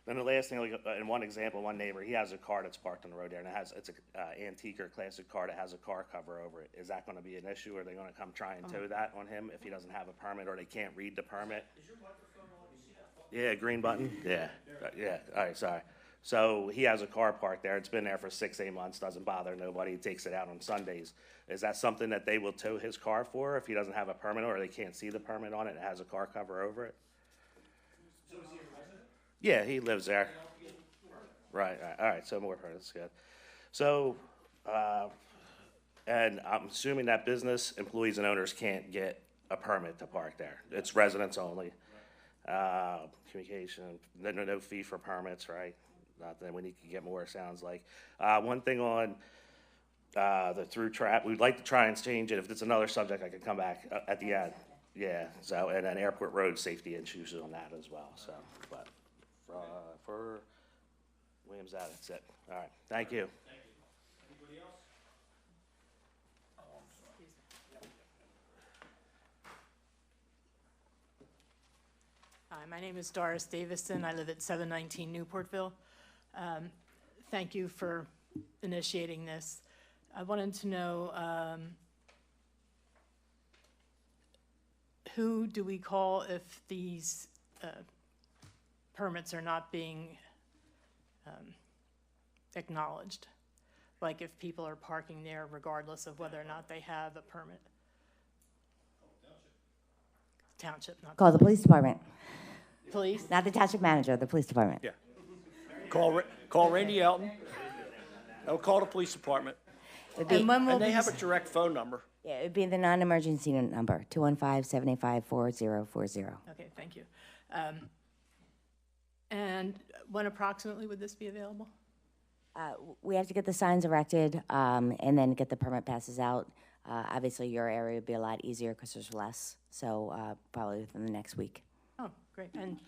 then the last thing, in one example, one neighbor, he has a car that's parked on the road there, and it's a antique or classic car that has a car cover over it. Is that going to be an issue? Are they going to come try and tow that on him if he doesn't have a permit, or they can't read the permit? Is your microphone on? You see that button? Yeah, green button? Yeah. Yeah, all right, sorry. So he has a car parked there. It's been there for 6-8 months, doesn't bother nobody. He takes it out on Sundays. Is that something that they will tow his car for if he doesn't have a permit, or they can't see the permit on it and it has a car cover over it? So is he a resident? Yeah, he lives there. Right, all right, so more permits, good. So, and I'm assuming that business employees and owners can't get a permit to park there. It's residents only. Communication, no fee for permits, right? Not that we need to get more, it sounds like. One thing on the through trap, we'd like to try and change it. If it's another subject, I can come back at the end. Yeah, so, and then airport road safety issues on that as well, so, but for Williams, that's it. All right, thank you. Anybody else? Hi, my name is Doris Davison. I live at 719 Newportville. Thank you for initiating this. I wanted to know who do we call if these permits are not being acknowledged. Like if people are parking there regardless of whether or not they have a permit. Township, not Call the police department. police. Not the township manager, the police department. Yeah. Call Randy Elton. They'll call the police department. And when will And they these- have a direct phone number. Yeah, it would be the non-emergency number, 215-785-4040. Okay, thank you. And when approximately would this be available? We have to get the signs erected and then get the permit passes out. Obviously, your area would be a lot easier because there's less, so probably within the next week. Oh, great. And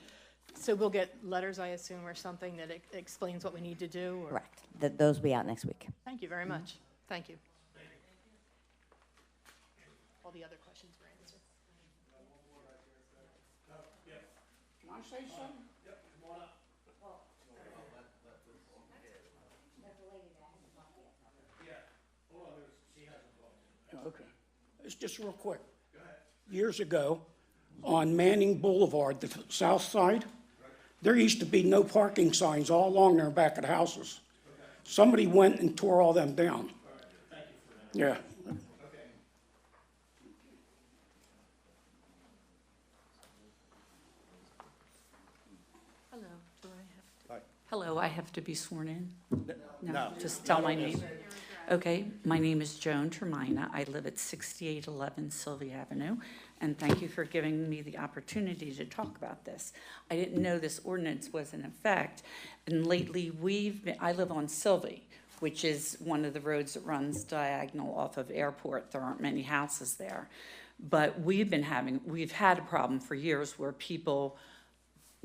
so we'll get letters, I assume, or something that explains what we need to do? Or? Correct. Those will be out next week. Thank you very much. Thank you. All the other questions were answered. Can I say something? Okay. It's just real quick. Years ago, on Manning Boulevard, the south side, there used to be no parking signs all along there back of the houses. Somebody went and tore all them down. Yeah. Hello, do I have to? Hello, I have to be sworn in? No. Just tell my name. Okay, my name is Joan Termina. I live at 6811 Sylvia Avenue, and thank you for giving me the opportunity to talk about this. I didn't know this ordinance was in effect, and lately I live on Sylvie, which is one of the roads that runs diagonal off of Airport. There aren't many houses there. But we've had a problem for years where people,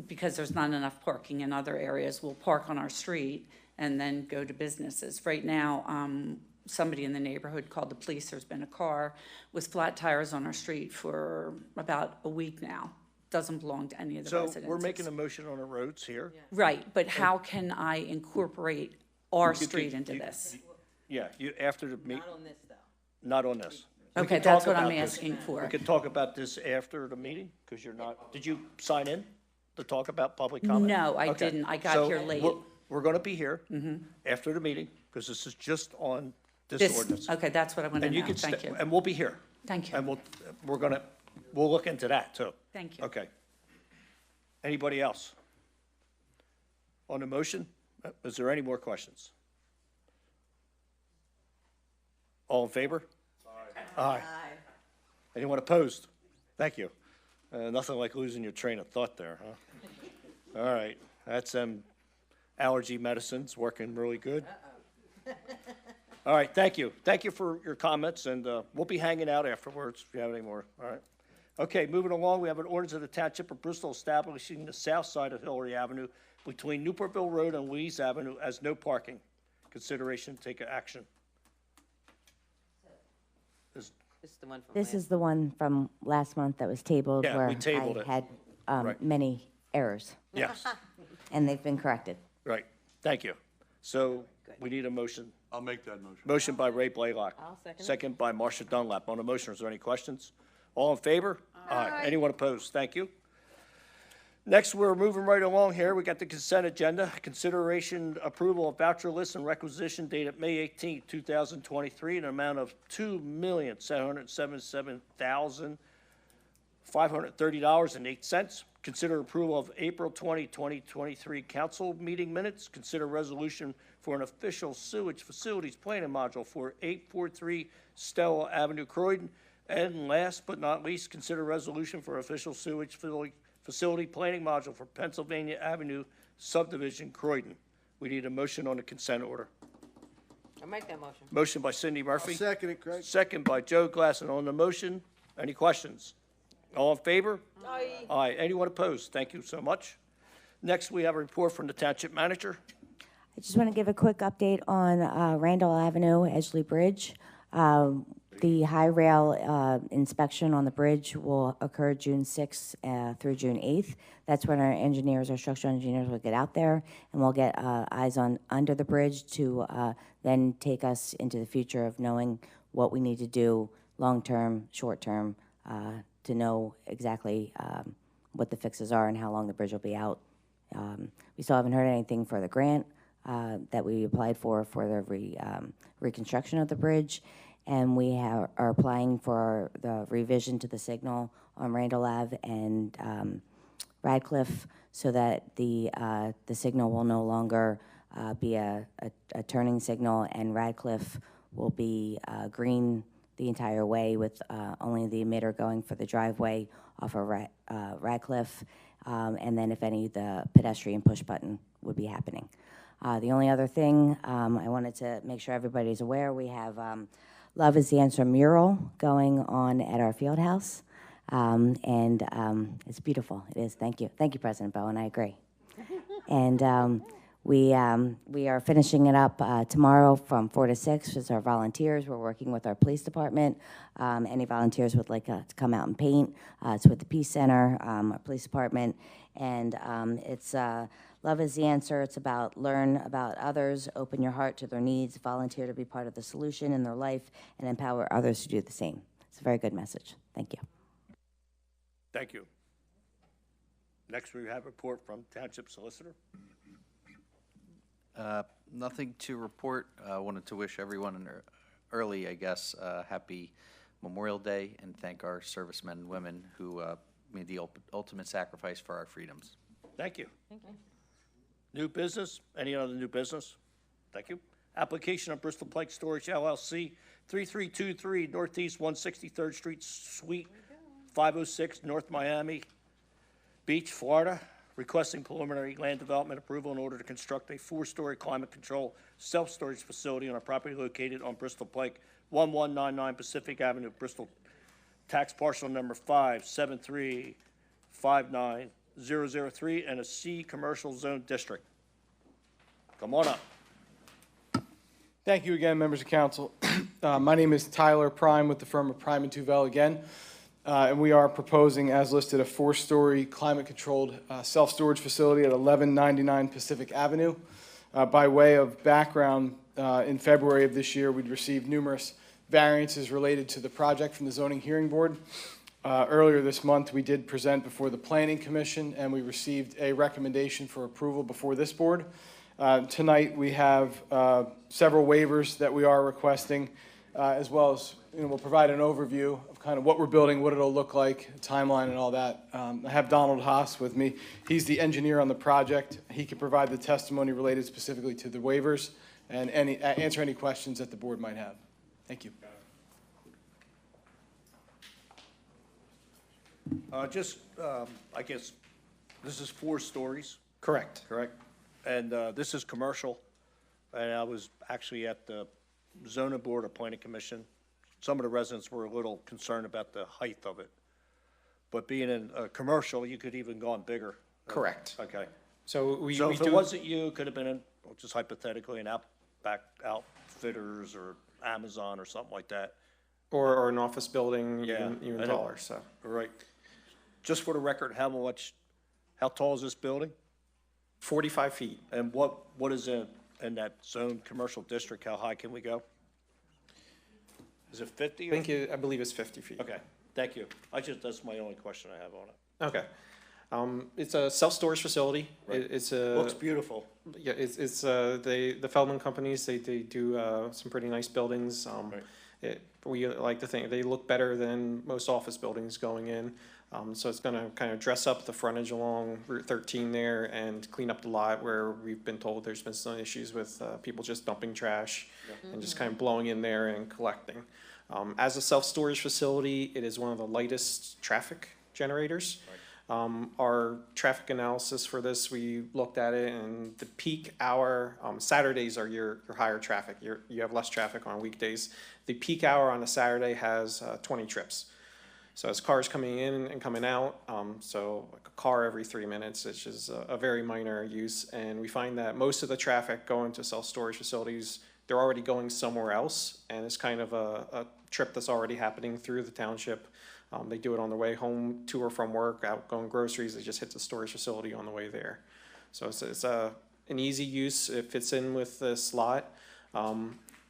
because there's not enough parking in other areas, will park on our street and then go to businesses. Right now, somebody in the neighborhood called the police. There's been a car with flat tires on our street for about a week now. Doesn't belong to any of the residences. So we're making a motion on the roads here. Right, but how can I incorporate our street into this? Yeah, after the meet. Not on this, though. Not on this. We Okay, can that's talk what I'm about this. asking for. We can talk about this after the meeting, because you're not, did you sign in to talk about public comment? No, I Okay. didn't. I got So here late. We're going to be here after the meeting, because this is just on this ordinance. Okay, that's what I want to And you know. can, Thank you. and we'll be here. Thank you. And we'll look into that, too. Thank you. Okay. Anybody else? On the motion, is there any more questions? All in favor? Aye. Anyone opposed? Thank you. Nothing like losing your train of thought there, huh? All right, that's allergy medicines working really good. All right, thank you. Thank you for your comments, and we'll be hanging out afterwards if you have any more. All right. Okay, moving along, we have an ordinance of the Township of Bristol establishing the south side of Hillary Avenue between Newportville Road and Louise Avenue as no parking. Consideration, take action. This is the one from This last. is the one from last month that was tabled Yeah, where we tabled I it. had Right. many errors, Yes, and they've been corrected. right. Thank you. So we need a motion. I'll make that motion. Motion by Ray Blaylock. I'll second it. Second by Marcia Dunlap. On the motion, is there any questions? All in favor? Aye. Anyone opposed? Thank you. Next, we're moving right along here. We got the consent agenda. Consideration approval of voucher list and requisition dated May 18th, 2023, in an amount of $2,777,530.08. Consider approval of April 20, 2023 council meeting minutes. Consider resolution for an official sewage facilities planning module for 843 Stella Avenue, Croydon. And last but not least, consider resolution for official sewage facility planning module for Pennsylvania Avenue subdivision, Croydon. We need a motion on the consent order. I'll make that motion. Motion by Cindy Murphy. Second it, Craig. Second by Joe Glassen. On the motion, any questions? All in favor? Aye. Aye. Anyone opposed? Thank you so much. Next, we have a report from the township manager. I just want to give a quick update on Randall Avenue, Edgeley Bridge. The high rail inspection on the bridge will occur June 6th through June 8th. That's when our engineers, our structural engineers will get out there, and we'll get eyes on under the bridge to then take us into the future of knowing what we need to do long-term, short-term, to know exactly what the fixes are and how long the bridge will be out We still haven't heard anything for the grant that we applied for the reconstruction of the bridge, and we are applying for the revision to the signal on Randall Ave and Radcliffe, so that the signal will no longer be a turning signal, and Radcliffe will be green the entire way, with only the emitter going for the driveway off of Radcliffe, and then if any, the pedestrian push button would be happening. The only other thing I wanted to make sure everybody's aware, we have Love is the Answer mural going on at our field house. And it's beautiful. It is. Thank you. Thank you, President Bowen. I agree. And we are finishing it up tomorrow from 4 to 6 with our volunteers. We're working with our police department. Any volunteers would like to come out and paint. It's with the Peace Center, our police department. And it's Love is the Answer. It's about learn about others, open your heart to their needs, volunteer to be part of the solution in their life, and empower others to do the same. It's a very good message. Thank you. Thank you. Next, we have a report from Township Solicitor. Nothing to report. Wanted to wish everyone an early, I guess, happy Memorial Day, and thank our servicemen and women who made the ultimate sacrifice for our freedoms. Thank you. Thank you. New business? Any other new business? Thank you. Application of Bristol Pike Storage LLC, 3323 Northeast 163rd Street, Suite 506, North Miami Beach, Florida, requesting preliminary land development approval in order to construct a 4-story climate control self-storage facility on a property located on Bristol Pike, 1199 Pacific Avenue, Bristol, tax parcel number 573590003, and a C commercial zone district. Come on up. Thank you again, members of council. My name is Tyler Prime with the firm of Prime & Tuvell again. And we are proposing, as listed, a 4-story climate-controlled self-storage facility at 1199 Pacific Avenue. By way of background, in February of this year, we'd received numerous variances related to the project from the Zoning Hearing Board. Earlier this month, we did present before the Planning Commission, and we received a recommendation for approval before this board. Tonight, we have several waivers that we are requesting, as well as we'll provide an overview of kind of what we're building, what it'll look like, timeline and all that. I have Donald Haas with me. He's the engineer on the project. He can provide the testimony related specifically to the waivers and answer any questions that the board might have. Thank you. I guess this is 4 stories. Correct. Correct. And this is commercial. And I was actually at the zoning board or planning commission. Some of the residents were a little concerned about the height of it. But being in a commercial, you could even gone bigger. Correct. Okay. So if it wasn't you, it could have been, just hypothetically, an Outfitters or Amazon or something like that. Or an office building, Yeah. even taller, so. Right. Just for the record, how tall is this building? 45 feet. And what is in that zone commercial district? How high can we go? Is it 50? I believe it's 50 feet. Okay, thank you. That's my only question I have on it. Okay. It's a self-storage facility. Right. It's a. Looks beautiful. Yeah, it's the Feldman companies, they do some pretty nice buildings. We like to think they look better than most office buildings going in. So it's gonna kind of dress up the frontage along Route 13 there and clean up the lot where we've been told there's been some issues with people just dumping trash and just kind of blowing in there and collecting. As a self-storage facility, it is one of the lightest traffic generators. Our traffic analysis for this, we looked at it, and the peak hour, Saturdays are your higher traffic. You have less traffic on weekdays. The peak hour on a Saturday has 20 trips. So it's cars coming in and coming out, so like a car every 3 minutes, which is a very minor use. And we find that most of the traffic going to self-storage facilities, they're already going somewhere else, and it's kind of a trip that's already happening through the township. They do it on their way home, to or from work, out going groceries, they just hit the storage facility on the way there. So it's an easy use, it fits in with this lot.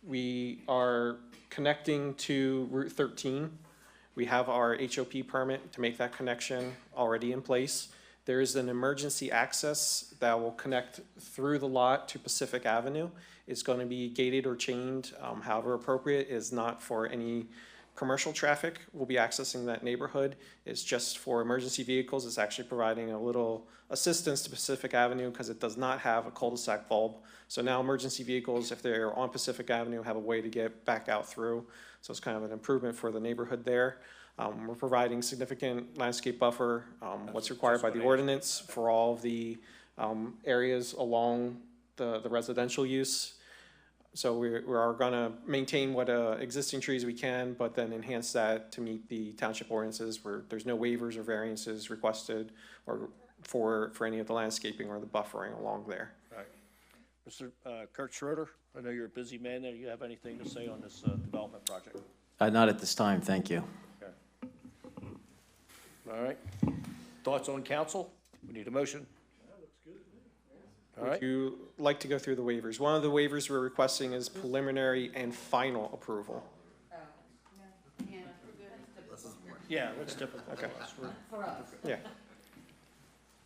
We are connecting to Route 13. We have our HOP permit to make that connection already in place. There is an emergency access that will connect through the lot to Pacific Avenue. It's going to be gated or chained, however appropriate. Is not for any commercial traffic. We'll be accessing that neighborhood. It's just for emergency vehicles. It's actually providing a little assistance to Pacific Avenue because it does not have a cul-de-sac bulb. So now emergency vehicles, if they're on Pacific Avenue, have a way to get back out through. So it's kind of an improvement for the neighborhood there. We're providing significant landscape buffer, what's required by the ordinance for all of the areas along the residential use. So we are going to maintain what existing trees we can, but then enhance that to meet the township ordinances where there's no waivers or variances requested or for any of the landscaping or the buffering along there. All right. Mr. Kurt Schroeder, I know you're a busy man there. You have anything to say on this development project? Not at this time, thank you. Okay. All right. Thoughts on council? We need a motion. All right. Would you like to go through the waivers? One of the waivers we're requesting is preliminary and final approval. Yeah, that's typical. Okay. Yeah.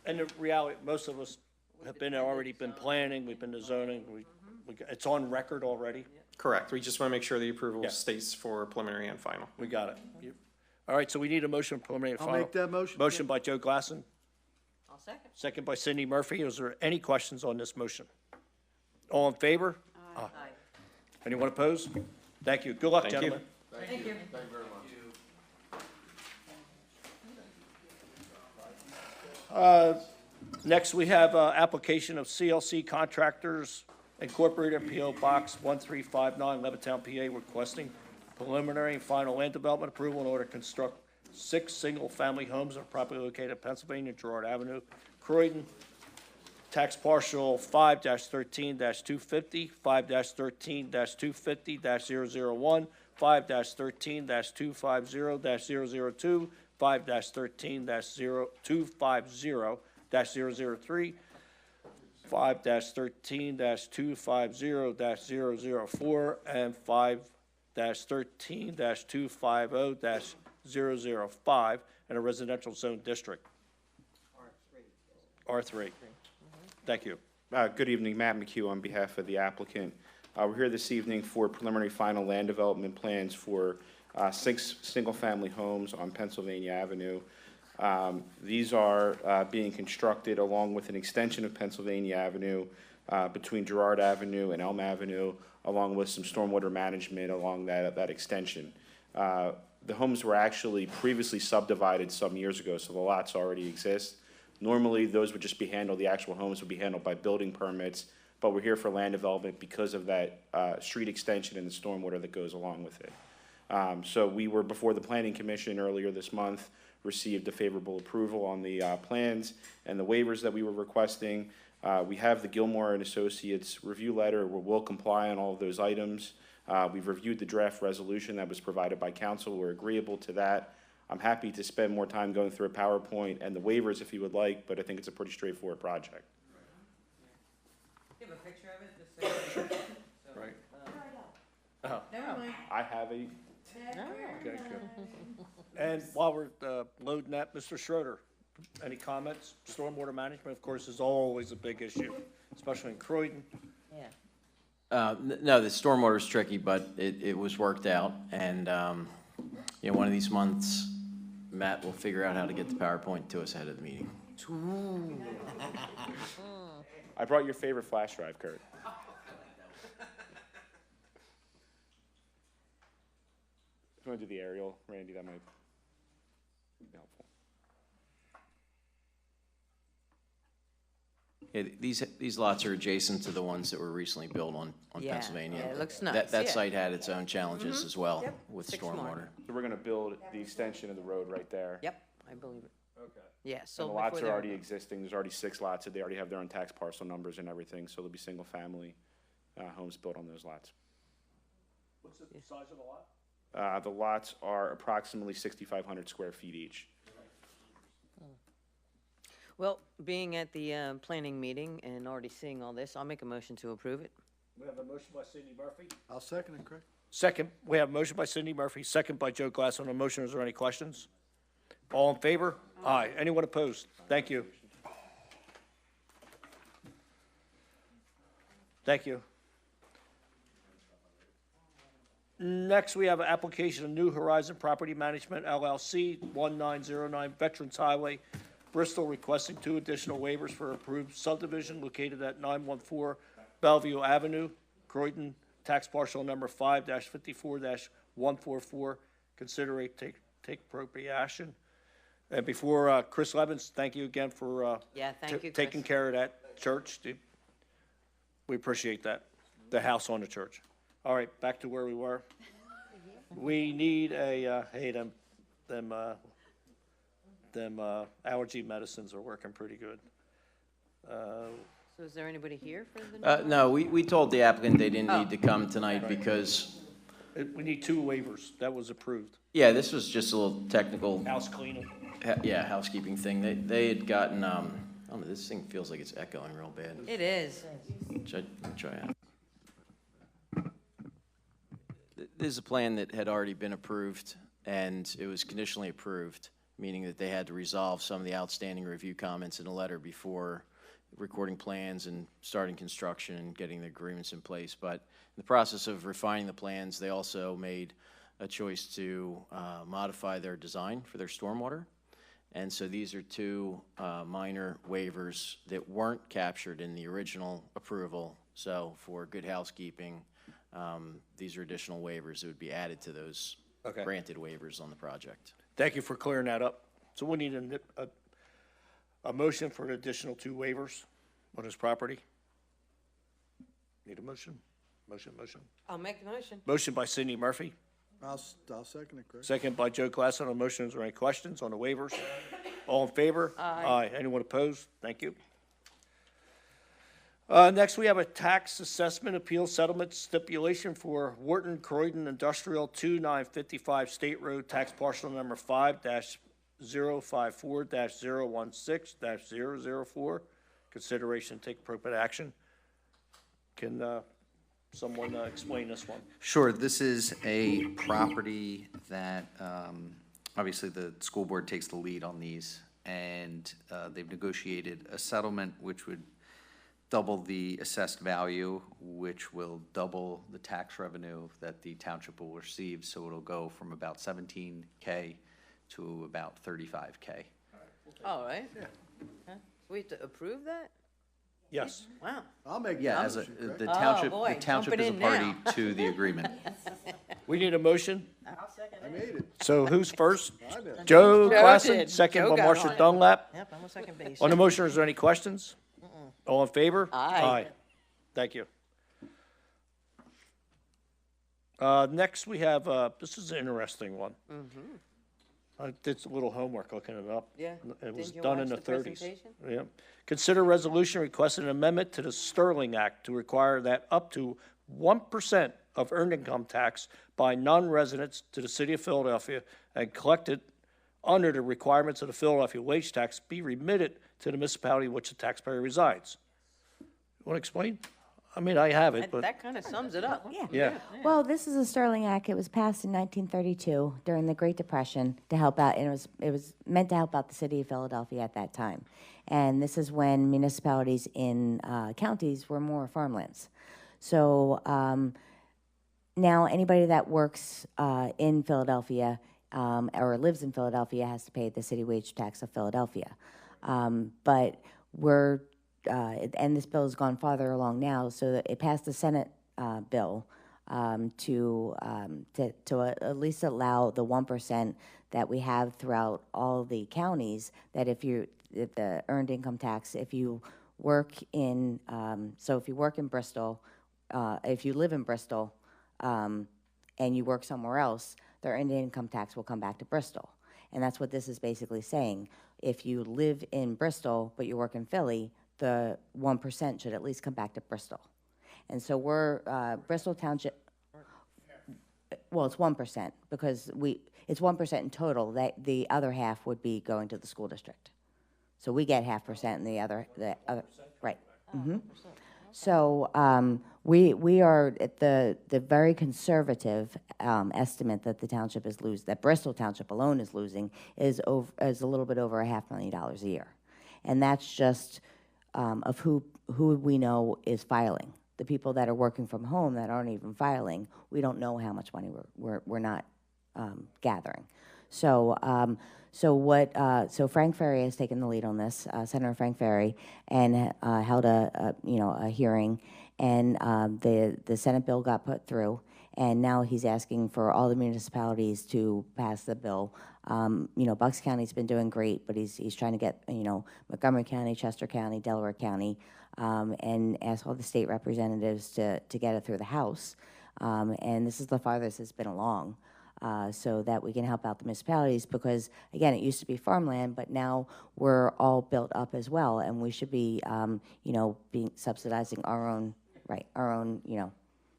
And the reality, most of us have already been planning, we've been to zoning, it's on record already. Correct. We just want to make sure the approval Yeah. states for preliminary and final. We got it. All right, so we need a motion for preliminary and I'll final. make that motion. Motion by Joe Glassen, I'll second. second by Cindy Murphy. Is there any questions on this motion? All in favor? Aye. Anyone opposed? Thank you. Good luck, Thank you. gentlemen. Thank you. Thank you very much. Next, we have application of CLC Contractors Incorporated, P.O. Box 1359, Levittown, PA, requesting preliminary and final land development approval in order to construct 6 single-family homes on property located in Pennsylvania, Girard Avenue, Croydon. Tax parcel 5-13-250, 5-13-250-001, 5-13-250-002, 5-13-250-003, 5-13-250-004, and 5-13-250-005 in a residential zone district. R3. Thank you. Good evening, Matt McHugh on behalf of the applicant. We're here this evening for preliminary final land development plans for 6 single-family homes on Pennsylvania Avenue. These are being constructed along with an extension of Pennsylvania Avenue between Girard Avenue and Elm Avenue, along with some stormwater management along that extension. The homes were actually previously subdivided some years ago, so the lots already exist. Normally, those would just be handled, the actual homes would be handled by building permits, but we're here for land development because of that street extension and the stormwater that goes along with it. So we were before the Planning Commission earlier this month, received a favorable approval on the plans and the waivers that we were requesting. We have the Gilmore and Associates review letter where we'll comply on all of those items. We've reviewed the draft resolution that was provided by council. We're agreeable to that. I'm happy to spend more time going through a PowerPoint and the waivers if you would like, but I think it's a pretty straightforward project. Give a picture of it, just so. Right. Oh. Never mind. I have a. No. Okay, good. And while we're loading that, Mr. Schroeder, any comments? Stormwater management, of course, is always a big issue, especially in Croydon. Yeah. No, the stormwater is tricky, but it was worked out, and, one of these months, Matt will figure out how to get the PowerPoint to us ahead of the meeting. I brought your favorite flash drive, Kurt. If you want to do the aerial, Randy, that might be helpful. Yeah, these lots are adjacent to the ones that were recently built on Yeah, Pennsylvania. yeah, it looks nice, That yeah. site had its own challenges as well Yep, with 6 more. stormwater. So we're going to build the extension of the road right there. Yep, I believe it. Okay. Yeah, And so the lots are already existing. There's already 6 lots. They already have their own tax parcel numbers and everything, so there'll be single-family homes built on those lots. What's the size of the lot? The lots are approximately 6,500 square feet each. Well, being at the planning meeting and already seeing all this, I'll make a motion to approve it. We have a motion by Cindy Murphy. I'll second it, Craig. Second, we have a motion by Cindy Murphy, second by Joe Glass on the motion. Is there any questions? All in favor? Aye. Anyone opposed? Thank you. Thank you. Next, we have an application of New Horizon Property Management LLC, 1909 Veterans Highway, Bristol, requesting 2 additional waivers for approved subdivision located at 914 Bellevue Avenue, Croydon, tax parcel number 5-54-144. Consider take appropriate action. And before, Chris Levins, thank you again for Yeah, thank you, taking Chris. care of that church. We appreciate that, the house on the church. All right, back to where we were. We need a, hey, them allergy medicines are working pretty good. So is there anybody here for the? No, we told the applicant they didn't need to come tonight because, We need 2 waivers. That was approved. yeah, this was just a little technical, House cleaning. yeah, housekeeping thing. They had gotten, I don't know, this thing feels like it's echoing real bad. It is. Let me try out. This is a plan that had already been approved, and it was conditionally approved, meaning that they had to resolve some of the outstanding review comments in a letter before recording plans and starting construction and getting the agreements in place. But in the process of refining the plans, they also made a choice to modify their design for their stormwater. And so these are 2 minor waivers that weren't captured in the original approval. So for good housekeeping, these are additional waivers that would be added to those Okay. granted waivers on the project. Thank you for clearing that up. So we need a motion for an additional 2 waivers on this property. Need a motion? Motion. I'll make the motion. Motion by Cindy Murphy, I'll second it, Chris. second by Joe Glass on the motion. Is there any questions on the waivers? All in favor? Aye. Anyone opposed? Thank you. Next, we have a tax assessment appeal settlement stipulation for Wharton Croydon Industrial 2955 State Road, tax parcel number 5-054-016-004. Consideration, take appropriate action. Can someone explain this one? Sure, this is a property that, obviously, the school board takes the lead on these, and they've negotiated a settlement which would double the assessed value, which will double the tax revenue that the township will receive, so it'll go from about $17K to about $35K. All right. Huh? We have to approve that? Yes. Wow. I'll make the Yeah, as a, motion, Craig. the Oh, township, boy, the township jump it is a in party now. to the agreement. We need a motion. I made it. So who's first? I did. Joe Joe Glassen, did. second Joe by got Marcia on it. Dunlap. Yep, I'm a second base. On the motion, is there any questions? All in favor? Aye. Thank you. Next, we have, this is an interesting one. I did a little homework looking it up. Yeah. It was Didn't you done in watch the the 30s. presentation? Yeah. Consider resolution requesting an amendment to the Sterling Act to require that up to 1% of earned income tax by non-residents to the city of Philadelphia and collected under the requirements of the Philadelphia wage tax be remitted to the municipality in which the taxpayer resides. You want to explain? I mean, I have it, but, That kind of sums it up. yeah. Well, this is a Sterling Act. It was passed in 1932 during the Great Depression to help out, and it was meant to help out the city of Philadelphia at that time. And this is when municipalities in counties were more farmlands. So now anybody that works in Philadelphia or lives in Philadelphia has to pay the city wage tax of Philadelphia. But we're and this bill has gone farther along now, so that it passed the Senate bill to at least allow the 1% that we have throughout all the counties, that if the earned income tax, if you work in, so if you work in Bristol, if you live in Bristol, and you work somewhere else, the earned income tax will come back to Bristol. And that's what this is basically saying. If you live in Bristol, but you work in Philly, the 1% should at least come back to Bristol. And so we're, Bristol Township, well, it's 1% because it's 1% in total. That the other half would be going to the school district. So we get 0.5% and the other, right. So we are at the very conservative estimate that the township is that Bristol Township alone is losing is a little bit over $500,000 a year. And that's just of who we know is filing. the people that are working from home that aren't even filing, we don't know how much money we're not gathering. So, so Frank Ferry has taken the lead on this, Senator Frank Ferry, and held a hearing, and the Senate bill got put through, and now he's asking for all the municipalities to pass the bill. Bucks County's been doing great, but he's trying to get, Montgomery County, Chester County, Delaware County, and ask all the state representatives to get it through the House. And this is the farthest it's been along, so that we can help out the municipalities, because, again, it used to be farmland, but now we're all built up as well, and we should be, being subsidizing our own,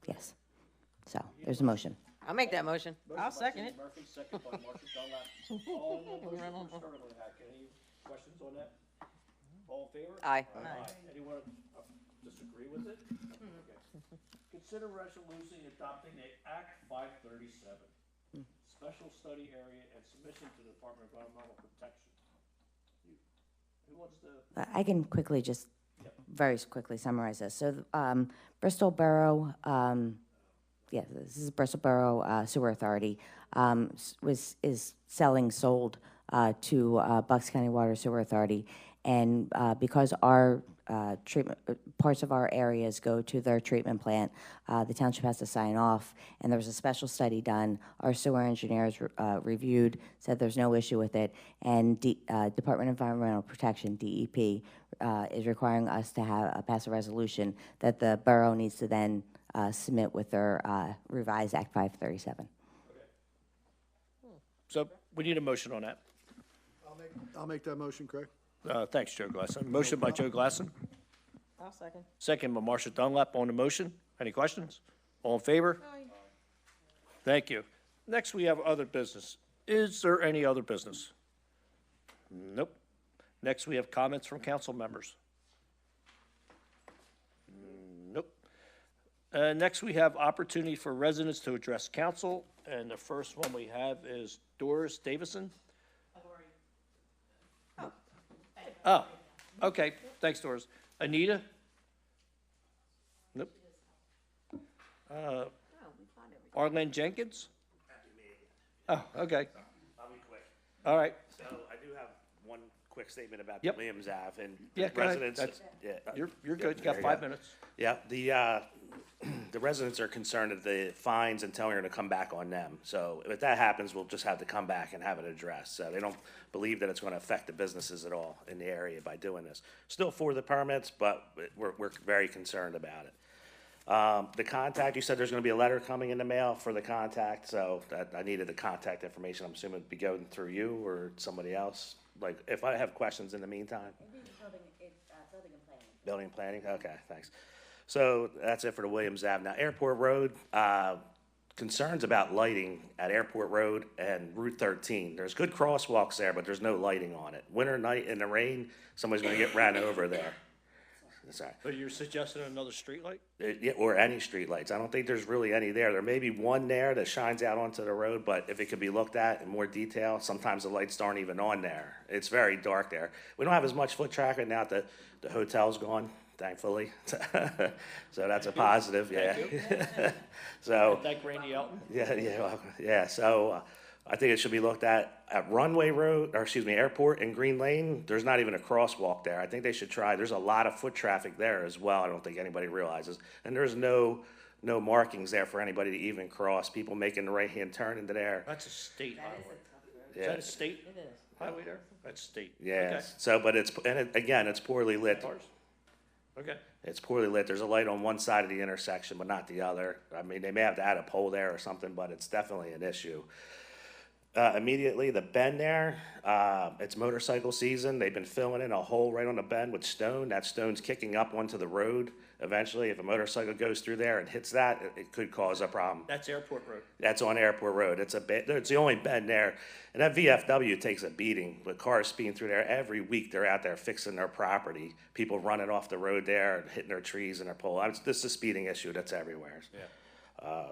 yes. So, there's a motion. I'll make that motion. I'll second it. Murphy, second by Marshall Dunlap. All in the motion for Sterling Act. Any questions on that? All in favor? Aye. Anyone disagree with it? Okay. Consider resolution adopting the Act 537, special study area and submission to the Department of Environmental Protection. Who wants to? I can quickly very quickly summarize this. So, Bristol Borough, this is Bristol Borough Sewer Authority, is sold to Bucks County Water Sewer Authority, and because our treatment parts of our areas go to their treatment plant, the township has to sign off, and there was a special study done. Our sewer engineers reviewed, said there's no issue with it, and Department of Environmental Protection, DEP, is requiring us to pass a resolution that the borough needs to then submit with their revised Act 537. So we need a motion on that. I'll make that motion, Craig. Thanks, Joe Glasson. Motion by Joe Glasson, I'll second. second by Marcia Dunlap on the motion. Any questions? All in favor? Thank you. Next, we have other business. Is there any other business? Nope. Next, we have comments from council members. Nope. Next, we have opportunity for residents to address council, and the first one we have is Doris Davison. Oh, okay. Thanks, Doris. Anita? Nope. Arlen Jenkins? Oh, okay. I'll be quick. All right. So I do have one quick statement about Yep. Williams Ave and Yeah, go ahead. residents. You're good. You got 5 minutes. Yeah, the residents are concerned that the fines and towing are gonna come back on them. So if that happens, we'll just have to come back and have it addressed. So they don't believe that it's gonna affect the businesses at all in the area by doing this. Still for the permits, but we're very concerned about it. The contact, you said there's gonna be a letter coming in the mail for the contact, so I needed the contact information. I'm assuming it'd be going through you or somebody else. Like, if I have questions in the meantime? Building and planning. Building and planning, okay, thanks. So that's it for the Williams Ave. Now, Airport Road, concerns about lighting at Airport Road and Route 13. There's good crosswalks there, but there's no lighting on it. Winter night in the rain, somebody's gonna get ran over there. Sorry. So you're suggesting another streetlight? Yeah, or any streetlights. I don't think there's really any there. There may be one there that shines out onto the road, but if it could be looked at in more detail, sometimes the lights aren't even on there. It's very dark there. We don't have as much foot traffic now that the hotel's gone, thankfully. So that's a positive, yeah. So. Thank Randy Elton. Yeah, so I think it should be looked at Runway Road, or excuse me, Airport and Green Lane. There's not even a crosswalk there. I think they should try, there's a lot of foot traffic there as well. I don't think anybody realizes. And there's no markings there for anybody to even cross. People making the right-hand turn into there. That's a state highway. Is Yeah. that a state highway there? That's state. Yeah, Okay. so, but again, it's poorly lit. Okay. It's poorly lit. There's a light on one side of the intersection, but not the other. I mean, they may have to add a pole there or something, but it's definitely an issue. Immediately, the bend there, it's motorcycle season. They've been filling in a hole right on the bend with stone. That stone's kicking up onto the road. Eventually, if a motorcycle goes through there and hits that, it could cause a problem. That's Airport Road. That's on Airport Road. It's the only bend there. And that VFW takes a beating. The cars speeding through there every week. They're out there fixing their property. People running off the road there and hitting their trees and their pole. This is a speeding issue that's everywhere. Yeah.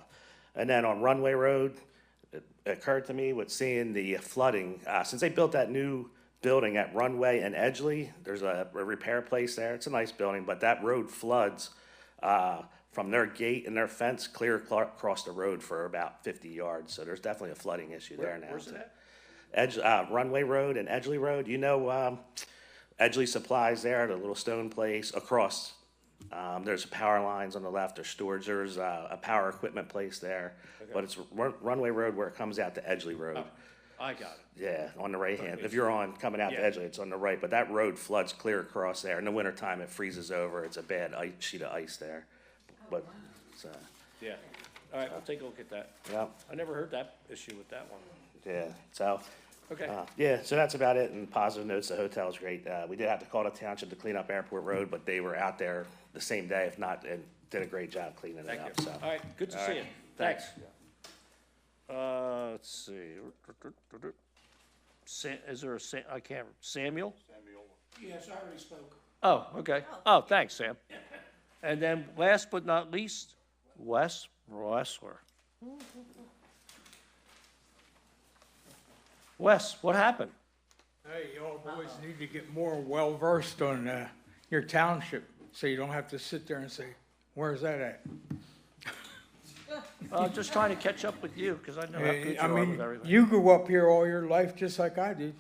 And then on Runway Road, it occurred to me with seeing the flooding, since they built that new building at Runway and Edgeley, there's a repair place there. It's a nice building, but that road floods from their gate and their fence clear across the road for about 50 yards. So there's definitely a flooding issue there now. Where's it at? Runway Road and Edgley Road. You know, Edgley Supplies there, the little stone place across. There's power lines on the left, there's storage, there's a power equipment place there. But it's Runway Road where it comes out to Edgley Road. I got it. Yeah, on the right hand. If you're coming out to Edgley, it's on the right, but that road floods clear across there. In the wintertime, it freezes over. It's a bad sheet of ice there. But, Yeah. All right, we'll take a look at that. yeah, I never heard that issue with that one. yeah, so. Okay. Yeah, so that's about it. And positive notes, the hotel's great. We did have to call the township to clean up Airport Road, but they were out there the same day, if not, and did a great job cleaning it Thank up, you. so. All right, good to All see right, you. Thanks. Let's see. Is there I can't, Samuel? Yes, I already spoke. Oh, okay. Oh, thanks, Sam. And then last but not least, Wes Roessler. Wes, what happened? Hey, y'all boys need to get more well-versed on your township, so you don't have to sit there and say, where's that at? Just trying to catch up with you, because I know how good you I are with mean, everything. you grew up here all your life just like I did.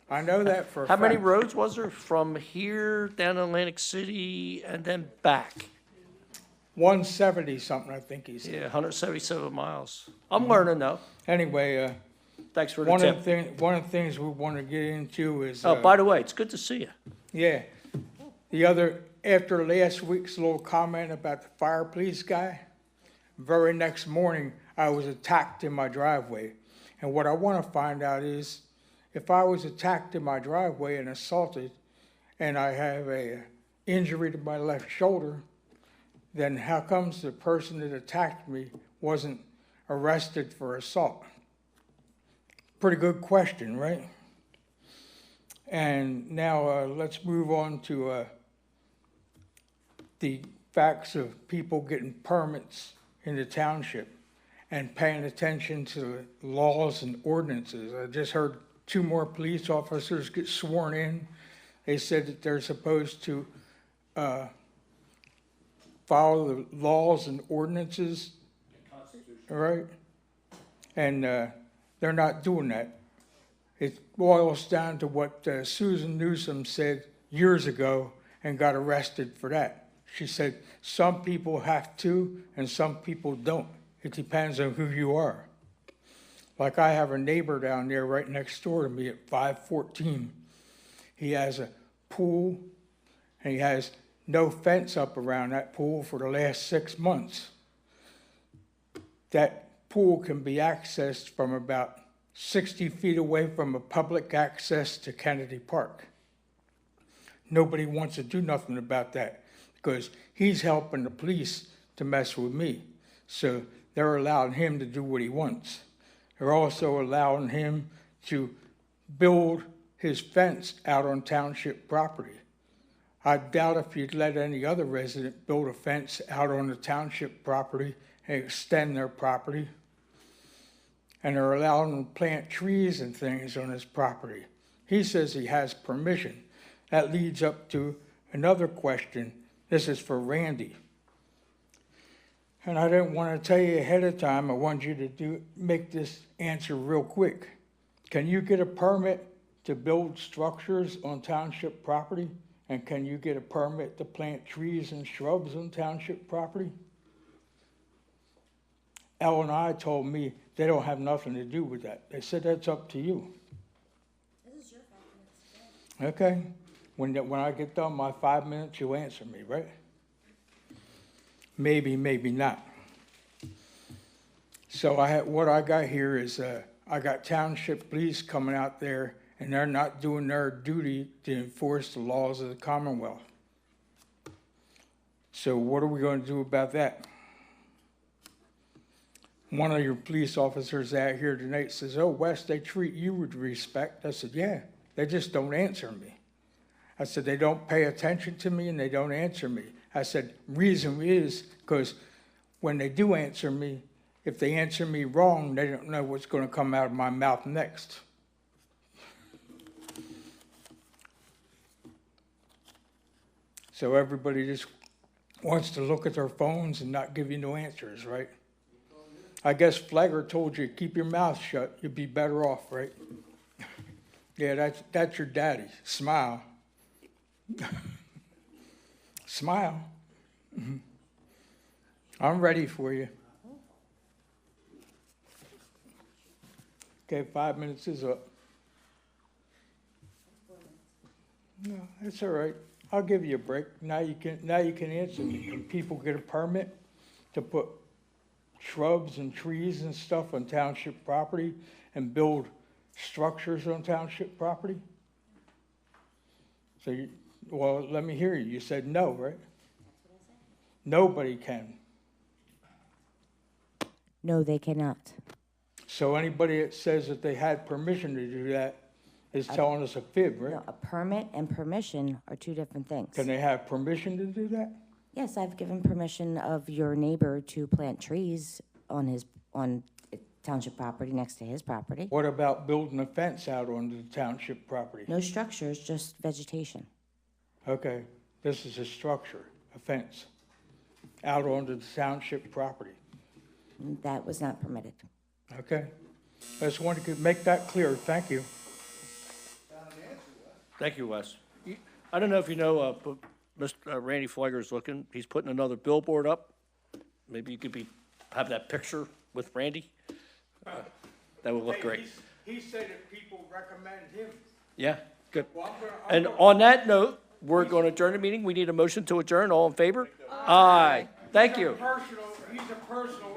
I know that for a How many fact. roads was there from here down to Atlantic City and then back? 170 something, I think he said. Yeah, 177 miles. I'm learning though. Anyway, Thanks for the one of the tip. one of the things we want to get into is Oh, by the way, it's good to see you. yeah, after last week's little comment about the fire police guy, very next morning I was attacked in my driveway, and what I want to find out is if I was attacked in my driveway and assaulted, and I have a injury to my left shoulder, then how comes the person that attacked me wasn't arrested for assault? Pretty good question, right? And now let's move on to the facts of people getting permits in the township and paying attention to the laws and ordinances. I just heard 2 more police officers get sworn in. They said that they're supposed to follow the laws and ordinances, right? And they're not doing that. It boils down to what Susan Newsom said years ago and got arrested for that. She said, some people have to and some people don't. It depends on who you are. Like I have a neighbor down there right next door to me at 514. He has a pool and he has no fence up around that pool for the last 6 months. That pool can be accessed from about 60 feet away from a public access to Kennedy Park. Nobody wants to do nothing about that because he's helping the police to mess with me. So they're allowing him to do what he wants. They're also allowing him to build his fence out on township property. I doubt if you'd let any other resident build a fence out on the township property and extend their property. And they're allowing him to plant trees and things on his property. He says he has permission. That leads up to another question. This is for Randy. And I didn't want to tell you ahead of time. I want you to make this answer real quick. Can you get a permit to build structures on township property? And can you get a permit to plant trees and shrubs on township property? L and I told me they don't have nothing to do with that. They said that's up to you. This is your 5 minutes. Okay. When I get done my 5 minutes, you answer me, right? Maybe, maybe not. So what I got here is I got township police coming out there, and they're not doing their duty to enforce the laws of the Commonwealth. So what are we going to do about that? One of your police officers out here tonight says, oh, Wes, they treat you with respect. I said, yeah, they just don't answer me. I said, they don't pay attention to me and they don't answer me. I said, reason is because when they do answer me, if they answer me wrong, they don't know what's going to come out of my mouth next. So everybody just wants to look at their phones and not give you no answers, right? I guess Flagger told you, keep your mouth shut, you'd be better off, right? Yeah, that's your daddy. Smile. Smile. I'm ready for you. Okay, 5 minutes is up. No, that's all right. I'll give you a break. Now you can answer me. Can people get a permit to put shrubs and trees and stuff on township property and build structures on township property? So well, let me hear you. You said no, right? Nobody can. No, they cannot. So anybody that says that they had permission to do that is telling us a fib, right? No, a permit and permission are two different things. Can they have permission to do that? Yes, I've given permission of your neighbor to plant trees on township property next to his property. What about building a fence out on the township property? No structures, just vegetation. Okay, this is a structure, a fence, out onto the township property. That was not permitted. Okay, I just wanted to make that clear. Thank you. Thank you, Wes. I don't know if you know, but Mr. Randy Flagger's looking, he's putting another billboard up. Maybe you could have that picture with Randy. That would look great. He said that people recommend him. Yeah, good. And on that note, we're going to adjourn the meeting. We need a motion to adjourn. All in favor? Aye. Thank you. He's a personal